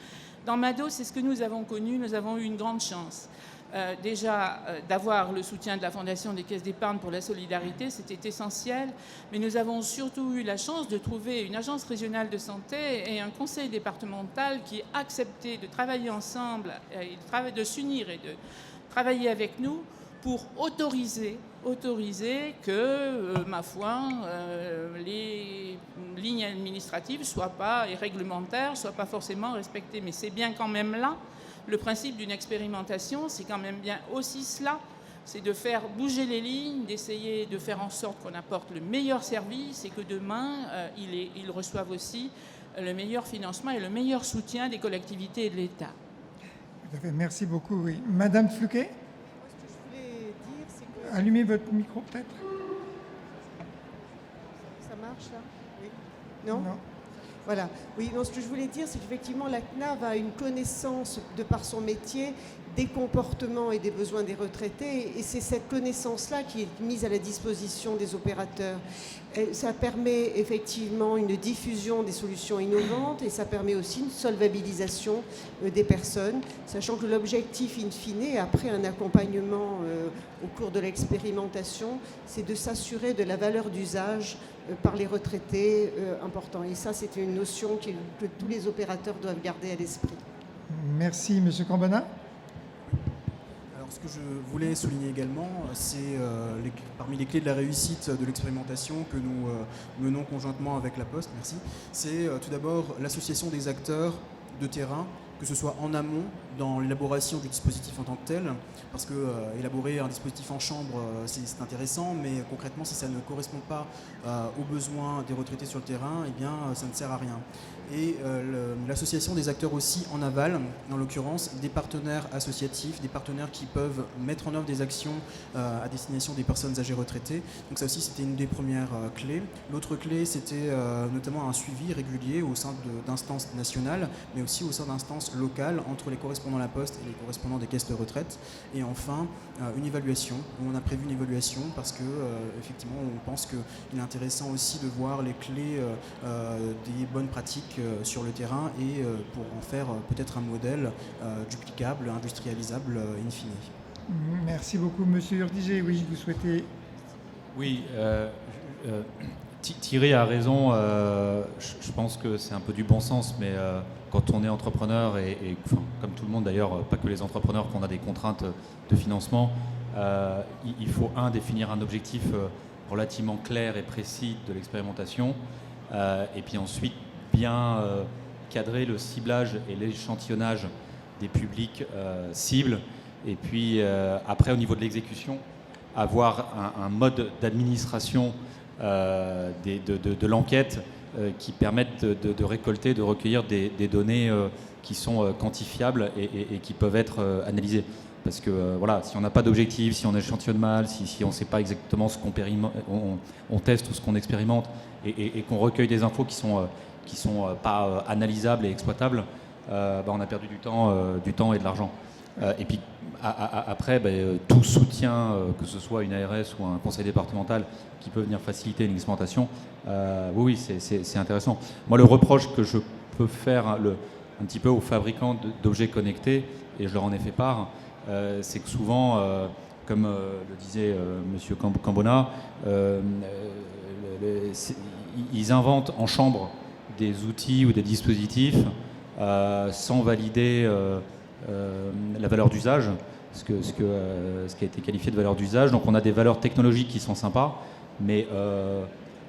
Dans Mado, c'est ce que nous avons connu, nous avons eu une grande chance. D'avoir le soutien de la Fondation des caisses d'épargne pour la solidarité, c'était essentiel, mais nous avons surtout eu la chance de trouver une agence régionale de santé et un conseil départemental qui acceptait de travailler ensemble, de s'unir et de travailler avec nous pour autoriser que, ma foi, les lignes administratives et réglementaires ne soient pas forcément respectées. Mais c'est bien quand même là. Le principe d'une expérimentation, c'est quand même bien aussi cela, c'est de faire bouger les lignes, d'essayer de faire en sorte qu'on apporte le meilleur service et que demain, ils reçoivent aussi le meilleur financement et le meilleur soutien des collectivités et de l'État. Tout à fait, merci beaucoup. Oui. Madame Fluquet, Ce que je voulais dire, c'est que... allumez votre micro peut-être. Ça marche là? Oui. Non? Non. Voilà. Oui, non, ce que je voulais dire, c'est qu'effectivement, la CNAV a une connaissance, de par son métier, des comportements et des besoins des retraités, et c'est cette connaissance-là qui est mise à la disposition des opérateurs. Ça permet effectivement une diffusion des solutions innovantes et ça permet aussi une solvabilisation des personnes, sachant que l'objectif in fine, après un accompagnement au cours de l'expérimentation, c'est de s'assurer de la valeur d'usage par les retraités important. Et ça, c'est une notion que tous les opérateurs doivent garder à l'esprit. Merci, M. Cambona. Ce que je voulais souligner également, c'est parmi les clés de la réussite de l'expérimentation que nous menons conjointement avec la Poste, merci, c'est tout d'abord l'association des acteurs de terrain, que ce soit en amont dans l'élaboration du dispositif en tant que tel, parce que élaborer un dispositif en chambre, c'est intéressant, mais concrètement, si ça ne correspond pas aux besoins des retraités sur le terrain, eh bien, ça ne sert à rien. Et l'association des acteurs aussi en aval, en l'occurrence des partenaires associatifs, des partenaires qui peuvent mettre en œuvre des actions à destination des personnes âgées retraitées. Donc ça aussi, c'était une des premières clés. L'autre clé, c'était notamment un suivi régulier au sein d'instances nationales, mais aussi au sein d'instances locales entre les correspondants de la Poste et les correspondants des caisses de retraite. Et enfin, une évaluation. On a prévu une évaluation parce que effectivement, on pense qu'il est intéressant aussi de voir les clés des bonnes pratiques sur le terrain et pour en faire peut-être un modèle duplicable, industrialisable in fine. Merci beaucoup, Monsieur Urdiger. Oui, vous souhaitez... Oui, Thierry a raison. Je pense que c'est un peu du bon sens, mais quand on est entrepreneur, et enfin, comme tout le monde d'ailleurs, pas que les entrepreneurs, qu'on a des contraintes de financement, il faut définir un objectif relativement clair et précis de l'expérimentation, et puis ensuite bien cadrer le ciblage et l'échantillonnage des publics cibles, et puis après au niveau de l'exécution, avoir un mode d'administration de l'enquête qui permettent de récolter, de recueillir des données qui sont quantifiables et qui peuvent être analysées. Parce que voilà, si on n'a pas d'objectif, si on échantillonne mal, si on ne sait pas exactement ce qu'on teste ou ce qu'on expérimente, et qu'on recueille des infos qui sont pas analysables et exploitables, on a perdu du temps et de l'argent. Et puis après, tout soutien, que ce soit une ARS ou un conseil départemental qui peut venir faciliter une expérimentation, oui, c'est intéressant. Moi, le reproche que je peux faire un petit peu aux fabricants d'objets connectés, et je leur en ai fait part, c'est que souvent, comme le disait M. Cambona, ils inventent en chambre des outils ou des dispositifs sans valider la valeur d'usage, ce qui a été qualifié de valeur d'usage. Donc on a des valeurs technologiques qui sont sympas, mais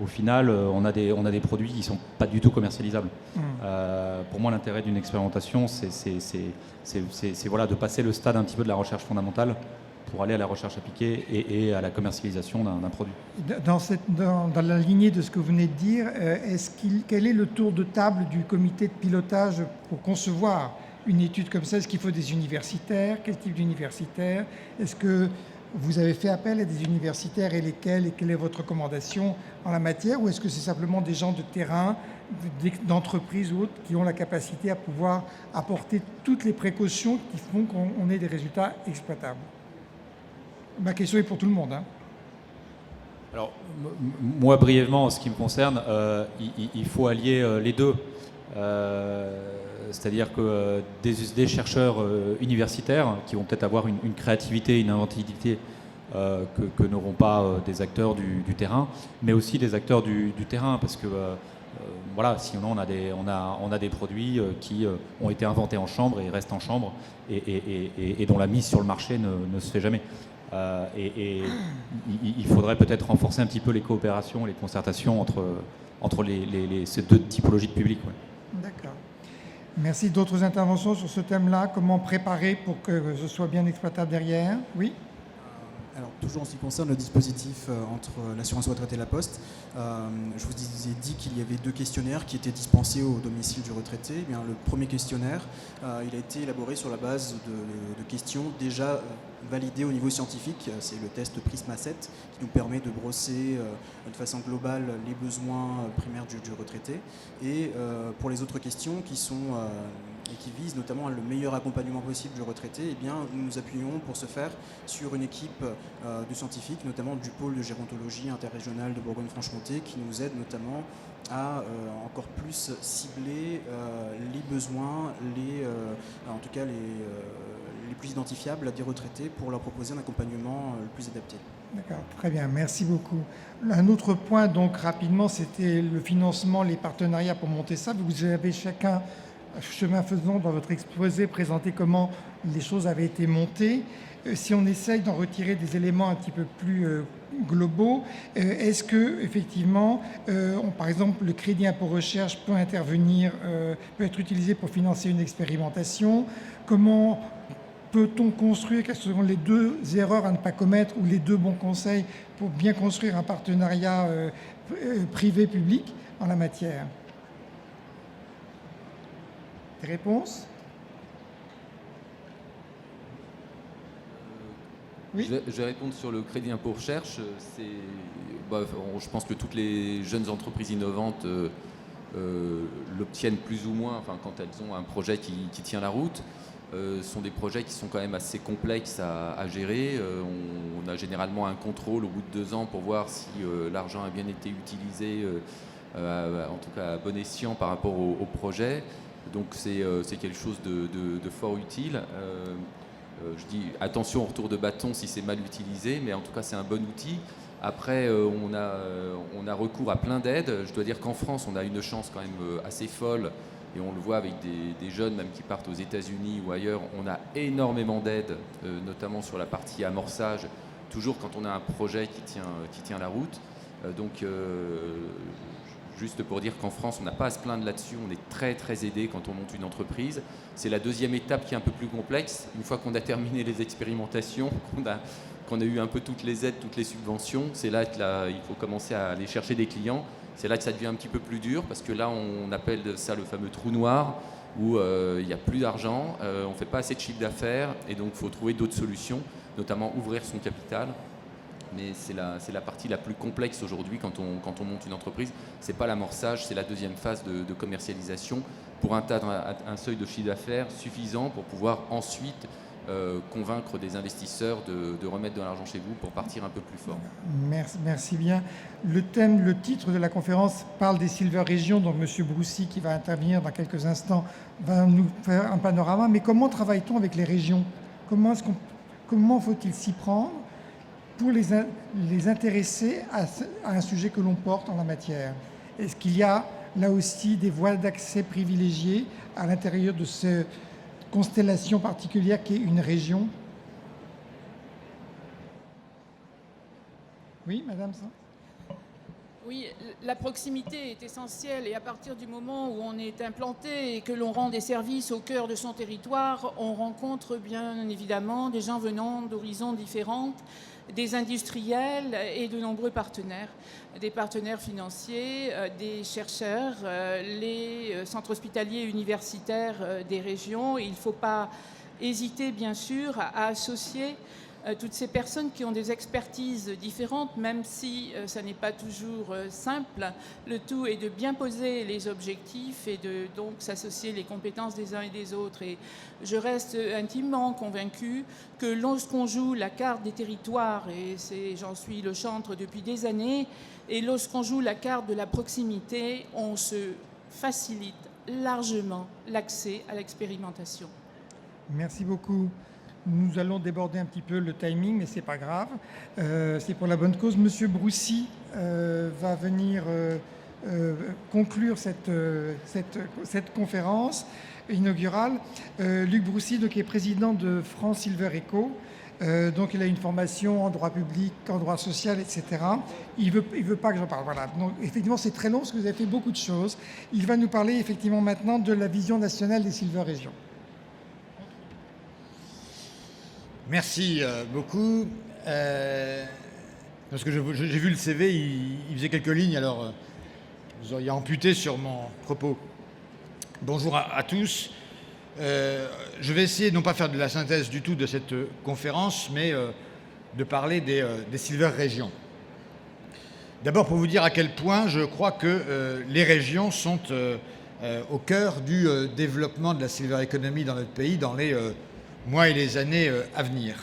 au final on a des produits qui ne sont pas du tout commercialisables. Pour moi, l'intérêt d'une expérimentation, c'est voilà, de passer le stade un petit peu de la recherche fondamentale pour aller à la recherche appliquée et à la commercialisation d'un produit. Dans la lignée de ce que vous venez de dire, quel est le tour de table du comité de pilotage pour concevoir une étude comme ça? Est-ce qu'il faut des universitaires? Quel type d'universitaires? Est-ce que vous avez fait appel à des universitaires et lesquels? Et quelle est votre recommandation en la matière? Ou est-ce que c'est simplement des gens de terrain, d'entreprises ou autres, qui ont la capacité à pouvoir apporter toutes les précautions qui font qu'on ait des résultats exploitables? Ma question est pour tout le monde. Alors, moi, brièvement, en ce qui me concerne, il faut allier les deux. C'est-à-dire que des chercheurs universitaires qui vont peut-être avoir une créativité, une inventivité que n'auront pas des acteurs du terrain, mais aussi des acteurs du terrain, parce que voilà, sinon on a des produits qui ont été inventés en chambre et restent en chambre et dont la mise sur le marché ne se fait jamais. Il faudrait peut-être renforcer un petit peu les coopérations, les concertations entre ces deux typologies de publics. Ouais. D'accord. Merci. D'autres interventions sur ce thème-là? Comment préparer pour que ce soit bien exploitable derrière? Oui. Alors, toujours en ce qui concerne le dispositif entre l'assurance retraite et la Poste, je vous ai dit qu'il y avait 2 questionnaires qui étaient dispensés au domicile du retraité. Eh bien, le premier questionnaire, il a été élaboré sur la base de questions déjà validées au niveau scientifique. C'est le test Prisma 7 qui nous permet de brosser de façon globale les besoins primaires du retraité. Et pour les autres questions qui sont et qui vise notamment le meilleur accompagnement possible du retraité, eh bien, nous nous appuyons pour ce faire sur une équipe de scientifiques, notamment du pôle de gérontologie interrégionale de Bourgogne-Franche-Comté, qui nous aide notamment à encore plus cibler les besoins, en tout cas les plus identifiables des retraités pour leur proposer un accompagnement le plus adapté. D'accord, très bien, merci beaucoup. Un autre point, donc rapidement, c'était le financement, les partenariats pour monter ça. Vous avez chacun, chemin faisant, dans votre exposé, présenté comment les choses avaient été montées. Si on essaye d'en retirer des éléments un petit peu plus globaux, est-ce que effectivement, par exemple, le crédit impôt recherche peut intervenir, peut être utilisé pour financer une expérimentation? Comment peut-on construire, quelles sont les deux erreurs à ne pas commettre ou les deux bons conseils pour bien construire un partenariat privé-public en la matière? Des réponses? Oui. Je vais répondre sur le crédit impôt recherche. Je pense que toutes les jeunes entreprises innovantes l'obtiennent plus ou moins, quand elles ont un projet qui tient la route. Sont des projets qui sont quand même assez complexes à gérer. On a généralement un contrôle au bout de 2 ans pour voir si l'argent a bien été utilisé, en tout cas à bon escient par rapport au projet. Donc c'est quelque chose de fort utile. Je dis attention au retour de bâton si c'est mal utilisé, mais en tout cas c'est un bon outil. Après, on a recours à plein d'aides. Je dois dire qu'en France, on a une chance quand même assez folle. Et on le voit avec des jeunes même qui partent aux États-Unis ou ailleurs, on a énormément d'aides, notamment sur la partie amorçage, toujours quand on a un projet qui tient la route. Juste pour dire qu'en France, on n'a pas à se plaindre là-dessus, on est très très aidé quand on monte une entreprise. C'est la deuxième étape qui est un peu plus complexe. Une fois qu'on a terminé les expérimentations, qu'on a eu un peu toutes les aides, toutes les subventions, c'est là qu'il faut commencer à aller chercher des clients. C'est là que ça devient un petit peu plus dur parce que là, on appelle ça le fameux trou noir où il n'y a plus d'argent, on ne fait pas assez de chiffre d'affaires et donc il faut trouver d'autres solutions, notamment ouvrir son capital. Mais c'est la partie la plus complexe aujourd'hui quand on monte une entreprise. Ce n'est pas l'amorçage, c'est la deuxième phase de commercialisation pour atteindre un seuil de chiffre d'affaires suffisant pour pouvoir ensuite convaincre des investisseurs de remettre de l'argent chez vous pour partir un peu plus fort. Merci bien. Le titre de la conférence parle des Silver Regions, donc M. Broussy, qui va intervenir dans quelques instants, va nous faire un panorama. Mais comment travaille-t-on avec les régions? Comment faut-il s'y prendre pour les intéresser à un sujet que l'on porte en la matière? Est-ce qu'il y a là aussi des voies d'accès privilégiées à l'intérieur de cette constellation particulière qui est une région? Oui, madame. Oui, la proximité est essentielle et à partir du moment où on est implanté et que l'on rend des services au cœur de son territoire, on rencontre bien évidemment des gens venant d'horizons différents, des industriels et de nombreux partenaires, des partenaires financiers, des chercheurs, les centres hospitaliers universitaires des régions. Il ne faut pas hésiter bien sûr à associer toutes ces personnes qui ont des expertises différentes, même si ça n'est pas toujours simple. Le tout est de bien poser les objectifs et de donc s'associer les compétences des uns et des autres. Et je reste intimement convaincue que lorsqu'on joue la carte des territoires, et j'en suis le chantre depuis des années, et lorsqu'on joue la carte de la proximité, on se facilite largement l'accès à l'expérimentation. Merci beaucoup. Nous allons déborder un petit peu le timing, mais ce n'est pas grave. C'est pour la bonne cause. Monsieur Broussy va venir conclure cette conférence inaugurale. Luc Broussy, qui est président de France Silver Eco. Donc il a une formation en droit public, en droit social, etc. Il veut pas que j'en parle. Voilà. Donc effectivement, c'est très long parce que vous avez fait beaucoup de choses. Il va nous parler effectivement maintenant de la vision nationale des Silver Regions. Merci beaucoup. Parce que j'ai vu le CV, il faisait quelques lignes, alors vous auriez amputé sur mon propos. Bonjour à tous. Je vais essayer de non pas faire de la synthèse du tout de cette conférence, mais de parler des Silver Regions. D'abord pour vous dire à quel point je crois que les régions sont au cœur du développement de la silver economy dans notre pays dans les mois et les années à venir.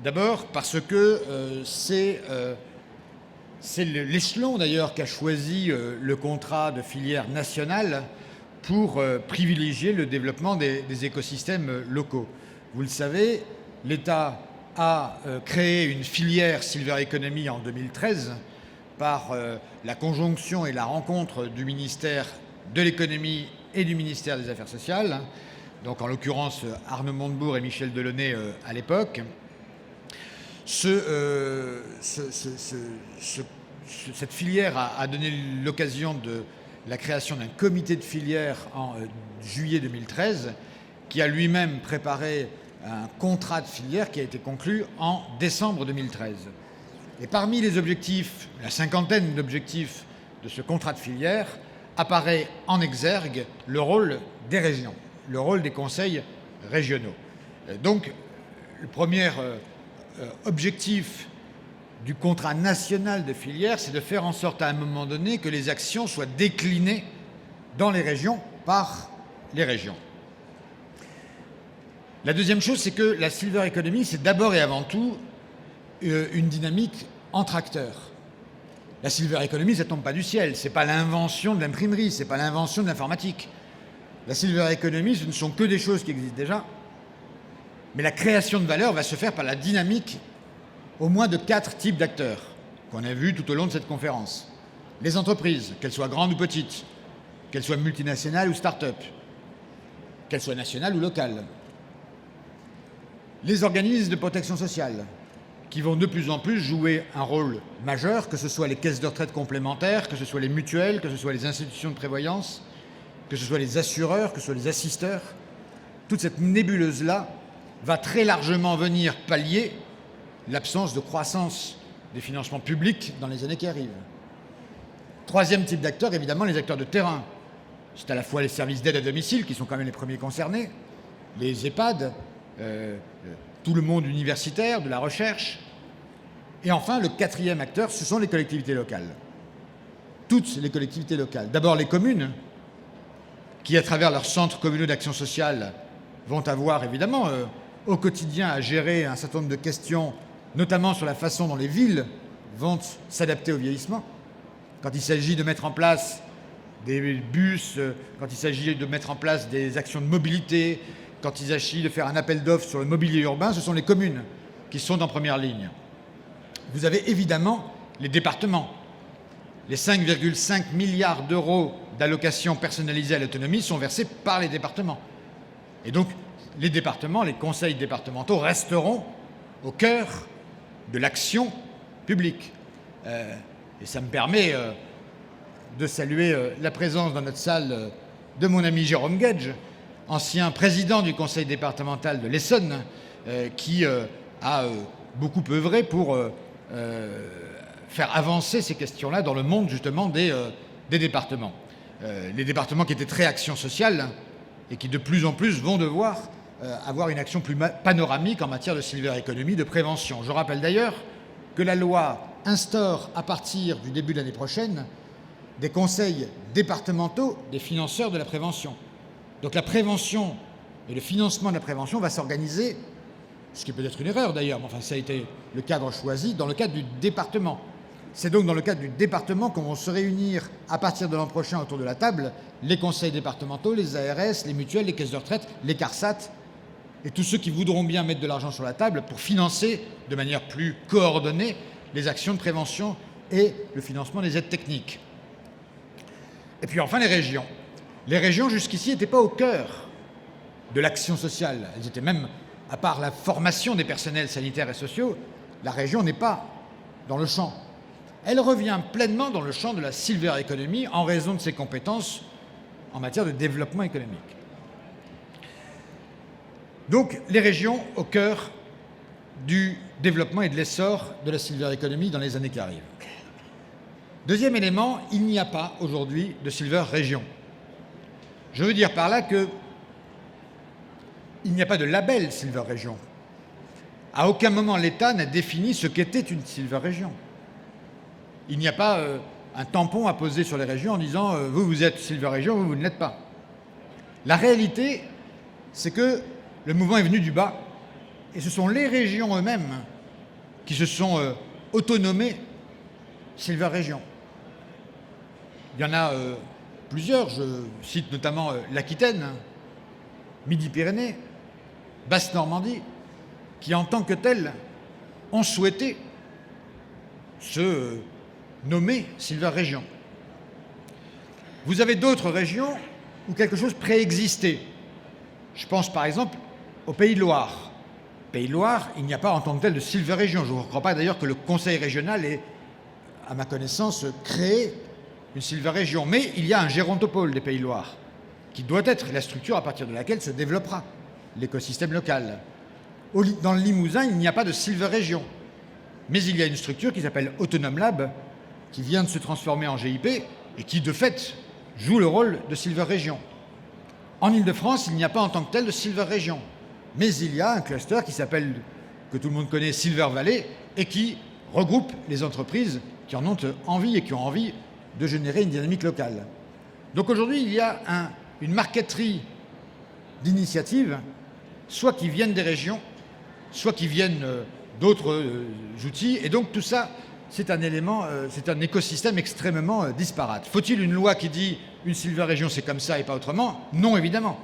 D'abord parce que c'est l'échelon d'ailleurs qu'a choisi le contrat de filière nationale pour privilégier le développement des écosystèmes locaux. Vous le savez, l'État a créé une filière silver economy en 2013 par la conjonction et la rencontre du ministère de l'économie et du ministère des Affaires sociales, donc en l'occurrence Arnaud Montebourg et Michel Delaunay à l'époque. Cette filière a donné l'occasion de la création d'un comité de filière en juillet 2013 qui a lui-même préparé un contrat de filière qui a été conclu en décembre 2013. Et parmi les objectifs, la cinquantaine d'objectifs de ce contrat de filière, apparaît en exergue le rôle des régions, le rôle des conseils régionaux. Donc, le premier objectif du contrat national de filière, c'est de faire en sorte à un moment donné que les actions soient déclinées dans les régions par les régions. La deuxième chose, c'est que la silver economy, c'est d'abord et avant tout une dynamique entre acteurs. La silver economy, ça ne tombe pas du ciel. Ce n'est pas l'invention de l'imprimerie, ce n'est pas l'invention de l'informatique. La silver economy, ce ne sont que des choses qui existent déjà. Mais la création de valeur va se faire par la dynamique au moins de 4 types d'acteurs qu'on a vus tout au long de cette conférence. Les entreprises, qu'elles soient grandes ou petites, qu'elles soient multinationales ou start-up, qu'elles soient nationales ou locales. Les organismes de protection sociale, qui vont de plus en plus jouer un rôle majeur, que ce soit les caisses de retraite complémentaires, que ce soit les mutuelles, que ce soit les institutions de prévoyance, que ce soit les assureurs, que ce soit les assisteurs. Toute cette nébuleuse-là va très largement venir pallier l'absence de croissance des financements publics dans les années qui arrivent. Troisième type d'acteurs, évidemment, les acteurs de terrain. C'est à la fois les services d'aide à domicile, qui sont quand même les premiers concernés, les EHPAD, tout le monde universitaire, de la recherche. Et enfin, le quatrième acteur, ce sont les collectivités locales. Toutes les collectivités locales. D'abord les communes, qui à travers leurs centres communaux d'action sociale vont avoir évidemment au quotidien à gérer un certain nombre de questions, notamment sur la façon dont les villes vont s'adapter au vieillissement. Quand il s'agit de mettre en place des bus, quand il s'agit de mettre en place des actions de mobilité, quand il s'agit de faire un appel d'offres sur le mobilier urbain, ce sont les communes qui sont en première ligne. Vous avez évidemment les départements. Les 5,5 milliards d'euros d'allocations personnalisées à l'autonomie sont versés par les départements. Et donc, les départements, les conseils départementaux resteront au cœur de l'action publique. Et ça me permet de saluer la présence dans notre salle de mon ami Jérôme Guedj, ancien président du conseil départemental de l'Essonne, qui a beaucoup œuvré pour faire avancer ces questions-là dans le monde justement des départements. Les départements qui étaient très action sociale et qui de plus en plus vont devoir avoir une action plus panoramique en matière de silver economy, de prévention. Je rappelle d'ailleurs que la loi instaure à partir du début de l'année prochaine des conseils départementaux des financeurs de la prévention. Donc la prévention et le financement de la prévention va s'organiser, ce qui peut être une erreur d'ailleurs, mais enfin ça a été le cadre choisi, dans le cadre du département. C'est donc dans le cadre du département qu'on va se réunir à partir de l'an prochain autour de la table, les conseils départementaux, les ARS, les mutuelles, les caisses de retraite, les CARSAT, et tous ceux qui voudront bien mettre de l'argent sur la table pour financer de manière plus coordonnée les actions de prévention et le financement des aides techniques. Et puis enfin les régions. Les régions jusqu'ici n'étaient pas au cœur de l'action sociale. Elles étaient même, à part la formation des personnels sanitaires et sociaux, la région n'est pas dans le champ. Elle revient pleinement dans le champ de la silver economy en raison de ses compétences en matière de développement économique. Donc les régions au cœur du développement et de l'essor de la silver economy dans les années qui arrivent. Deuxième élément, il n'y a pas aujourd'hui de silver région. Je veux dire par là qu'il n'y a pas de label silver région. À aucun moment l'État n'a défini ce qu'était une silver région. Il n'y a pas un tampon à poser sur les régions en disant vous êtes Silver Région, vous ne l'êtes pas. La réalité, c'est que le mouvement est venu du bas et ce sont les régions eux-mêmes qui se sont autonomées Silver Région. Il y en a plusieurs, je cite notamment l'Aquitaine, Midi-Pyrénées, Basse-Normandie, qui en tant que telles ont souhaité se nommer Silver Région. Vous avez d'autres régions où quelque chose préexistait. Je pense par exemple au Pays de Loire. Pays de Loire, il n'y a pas en tant que tel de Silver Région. Je ne crois pas d'ailleurs que le conseil régional ait, à ma connaissance, créé une Silver Région. Mais il y a un gérontopole des Pays de Loire, qui doit être la structure à partir de laquelle se développera l'écosystème local. Dans le Limousin, il n'y a pas de Silver Région. Mais il y a une structure qui s'appelle Autonome Lab, qui vient de se transformer en GIP et qui, de fait, joue le rôle de Silver Région. En Ile-de-France, il n'y a pas en tant que tel de Silver Région. Mais il y a un cluster qui s'appelle, que tout le monde connaît, Silver Valley, et qui regroupe les entreprises qui en ont envie et qui ont envie de générer une dynamique locale. Donc aujourd'hui, il y a une marqueterie d'initiatives, soit qui viennent des régions, soit qui viennent d'autres outils. Et donc tout ça, c'est un élément, c'est un écosystème extrêmement disparate. Faut-il une loi qui dit une Silver Région c'est comme ça et pas autrement? Non, évidemment.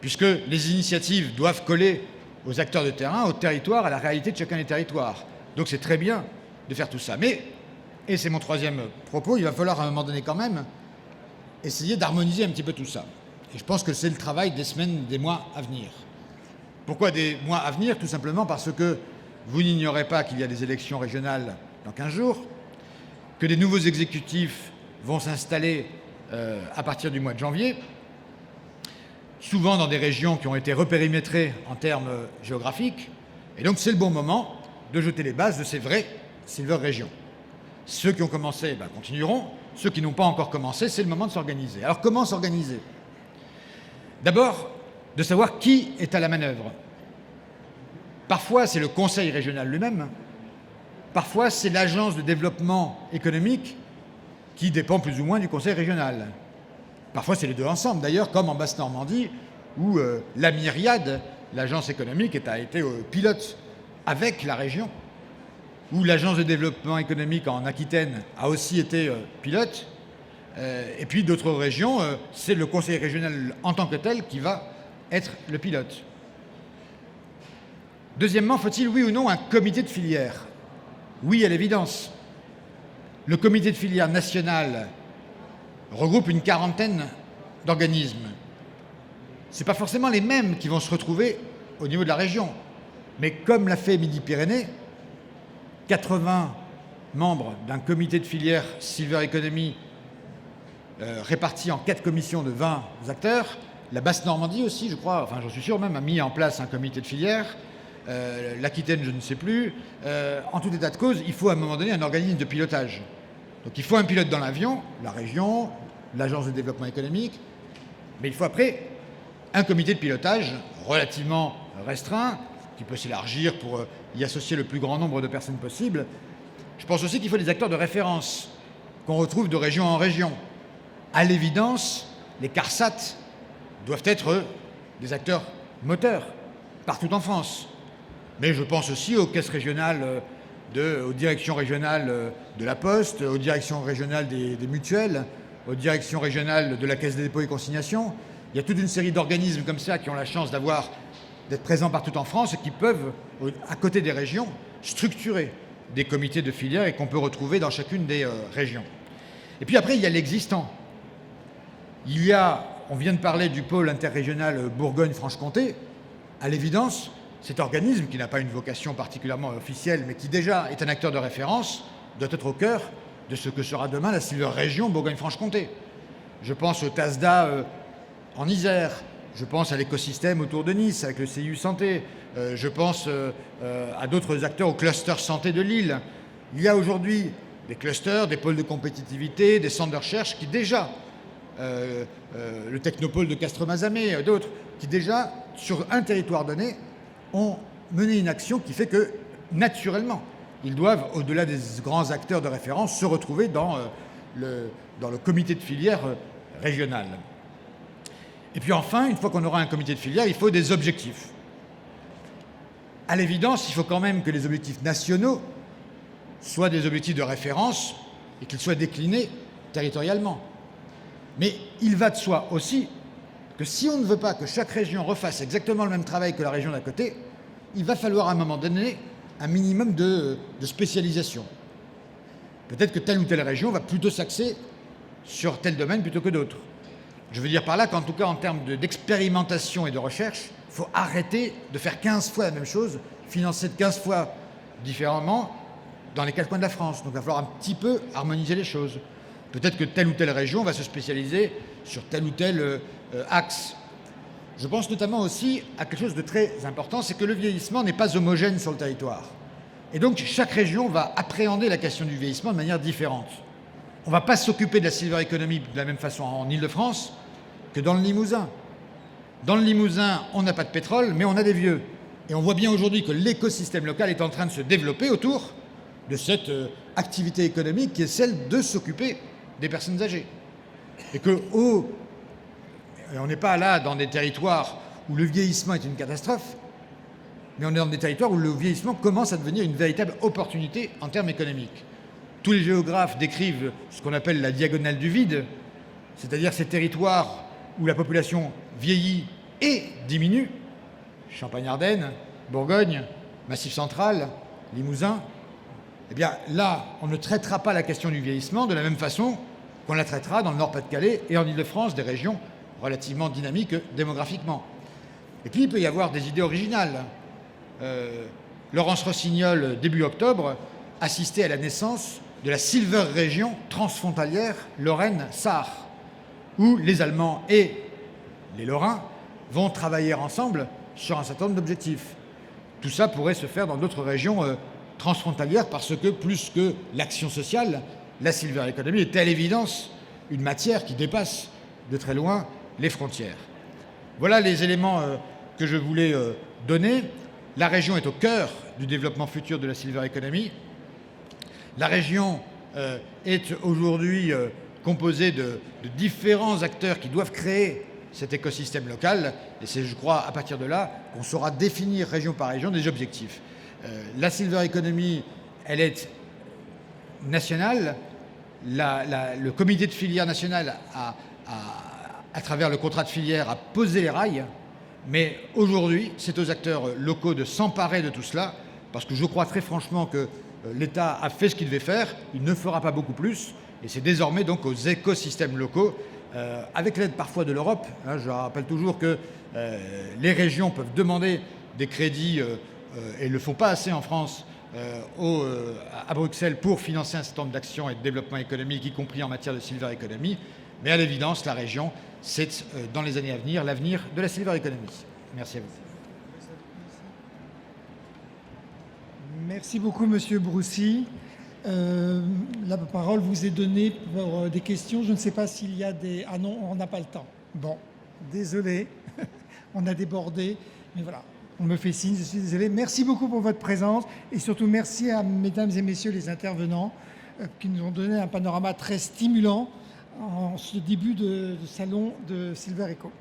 Puisque les initiatives doivent coller aux acteurs de terrain, au territoire, à la réalité de chacun des territoires. Donc c'est très bien de faire tout ça. Mais, et c'est mon troisième propos, il va falloir à un moment donné quand même essayer d'harmoniser un petit peu tout ça. Et je pense que c'est le travail des semaines, des mois à venir. Pourquoi des mois à venir? Tout simplement parce que vous n'ignorez pas qu'il y a des élections régionales dans 15 jours, que des nouveaux exécutifs vont s'installer à partir du mois de janvier, souvent dans des régions qui ont été repérimétrées en termes géographiques. Et donc c'est le bon moment de jeter les bases de ces vraies Silver Régions. Ceux qui ont commencé continueront, ceux qui n'ont pas encore commencé, c'est le moment de s'organiser. Alors comment s'organiser? D'abord, de savoir qui est à la manœuvre. Parfois, c'est le conseil régional lui-même. Parfois, c'est l'agence de développement économique qui dépend plus ou moins du conseil régional. Parfois, c'est les deux ensemble, d'ailleurs, comme en Basse-Normandie, où la Myriade, l'agence économique, a été pilote avec la région, où l'agence de développement économique en Aquitaine a aussi été pilote. Et puis d'autres régions, c'est le conseil régional en tant que tel qui va être le pilote. Deuxièmement, faut-il, oui ou non, un comité de filière? Oui, à l'évidence. Le comité de filière national regroupe une quarantaine d'organismes. Ce n'est pas forcément les mêmes qui vont se retrouver au niveau de la région. Mais comme l'a fait Midi-Pyrénées, 80 membres d'un comité de filière Silver Economy répartis en 4 commissions de 20 acteurs. La Basse-Normandie aussi, je crois, enfin j'en suis sûr même, a mis en place un comité de filière. L'Aquitaine, je ne sais plus. En tout état de cause, il faut à un moment donné un organisme de pilotage. Donc il faut un pilote dans l'avion, la région, l'agence de développement économique, mais il faut après un comité de pilotage relativement restreint, qui peut s'élargir pour y associer le plus grand nombre de personnes possible. Je pense aussi qu'il faut des acteurs de référence qu'on retrouve de région en région. À l'évidence, les CARSAT doivent être des acteurs moteurs partout en France. Mais je pense aussi aux caisses régionales, aux directions régionales de la Poste, aux directions régionales des mutuelles, aux directions régionales de la Caisse des dépôts et consignations. Il y a toute une série d'organismes comme ça qui ont la chance d'être présents partout en France et qui peuvent, à côté des régions, structurer des comités de filière et qu'on peut retrouver dans chacune des régions. Et puis après, il y a l'existant. On vient de parler du pôle interrégional Bourgogne-Franche-Comté. À l'évidence, cet organisme, qui n'a pas une vocation particulièrement officielle, mais qui déjà est un acteur de référence, doit être au cœur de ce que sera demain la Silver Région Bourgogne-Franche-Comté. Je pense au TASDA en Isère, je pense à l'écosystème autour de Nice, avec le CIU Santé, je pense à d'autres acteurs, au cluster santé de Lille. Il y a aujourd'hui des clusters, des pôles de compétitivité, des centres de recherche qui déjà, le technopôle de Castres-Mazamet, d'autres, qui déjà, sur un territoire donné, ont mené une action qui fait que, naturellement, ils doivent, au-delà des grands acteurs de référence, se retrouver dans le comité de filière régional. Et puis enfin, une fois qu'on aura un comité de filière, il faut des objectifs. À l'évidence, il faut quand même que les objectifs nationaux soient des objectifs de référence et qu'ils soient déclinés territorialement. Mais il va de soi aussi que si on ne veut pas que chaque région refasse exactement le même travail que la région d'à côté, il va falloir à un moment donné un minimum de spécialisation. Peut-être que telle ou telle région va plutôt s'axer sur tel domaine plutôt que d'autres. Je veux dire par là qu'en tout cas en termes d'expérimentation et de recherche, il faut arrêter de faire 15 fois la même chose, financer de 15 fois différemment dans les 4 coins de la France. Donc il va falloir un petit peu harmoniser les choses. Peut-être que telle ou telle région va se spécialiser sur tel ou tel axe. Je pense notamment aussi à quelque chose de très important, c'est que le vieillissement n'est pas homogène sur le territoire. Et donc chaque région va appréhender la question du vieillissement de manière différente. On ne va pas s'occuper de la silver economy de la même façon en Île-de-France que dans le Limousin. Dans le Limousin, on n'a pas de pétrole, mais on a des vieux. Et on voit bien aujourd'hui que l'écosystème local est en train de se développer autour de cette activité économique qui est celle de s'occuper des personnes âgées. Et que on n'est pas là dans des territoires où le vieillissement est une catastrophe, mais on est dans des territoires où le vieillissement commence à devenir une véritable opportunité en termes économiques. Tous les géographes décrivent ce qu'on appelle la diagonale du vide, c'est-à-dire ces territoires où la population vieillit et diminue, Champagne-Ardenne, Bourgogne, Massif central, Limousin. Eh bien là, on ne traitera pas la question du vieillissement de la même façon qu'on la traitera dans le Nord-Pas-de-Calais et en Île-de-France, des régions relativement dynamiques démographiquement. Et puis il peut y avoir des idées originales. Laurence Rossignol, début octobre, assistait à la naissance de la Silver Région transfrontalière Lorraine-Sarre, où les Allemands et les Lorrains vont travailler ensemble sur un certain nombre d'objectifs. Tout ça pourrait se faire dans d'autres régions transfrontalières parce que, plus que l'action sociale, la Silver Economy est à l'évidence une matière qui dépasse de très loin les frontières. Voilà les éléments que je voulais donner. La région est au cœur du développement futur de la Silver Economy. La région est aujourd'hui composée de différents acteurs qui doivent créer cet écosystème local. Et c'est, je crois, à partir de là qu'on saura définir région par région des objectifs. La Silver Economy, elle est nationale. Le comité de filière national à travers le contrat de filière, a posé les rails. Mais aujourd'hui, c'est aux acteurs locaux de s'emparer de tout cela, parce que je crois très franchement que l'État a fait ce qu'il devait faire, il ne fera pas beaucoup plus, et c'est désormais donc aux écosystèmes locaux, avec l'aide parfois de l'Europe. Je rappelle toujours que les régions peuvent demander des crédits, et ne le font pas assez en France, à Bruxelles pour financer un certain nombre d'actions et de développement économique, y compris en matière de Silver Economy. Mais à l'évidence, la région, c'est dans les années à venir l'avenir de la Silver Economy. Merci à vous. Merci beaucoup, Monsieur Broussy. La parole vous est donnée pour des questions. Je ne sais pas s'il y a des... Ah non, on n'a pas le temps. Bon, désolé, on a débordé, mais voilà, on me fait signe, je suis désolé. Merci beaucoup pour votre présence et surtout merci à mesdames et messieurs les intervenants qui nous ont donné un panorama très stimulant en ce début de salon de Silver Eco.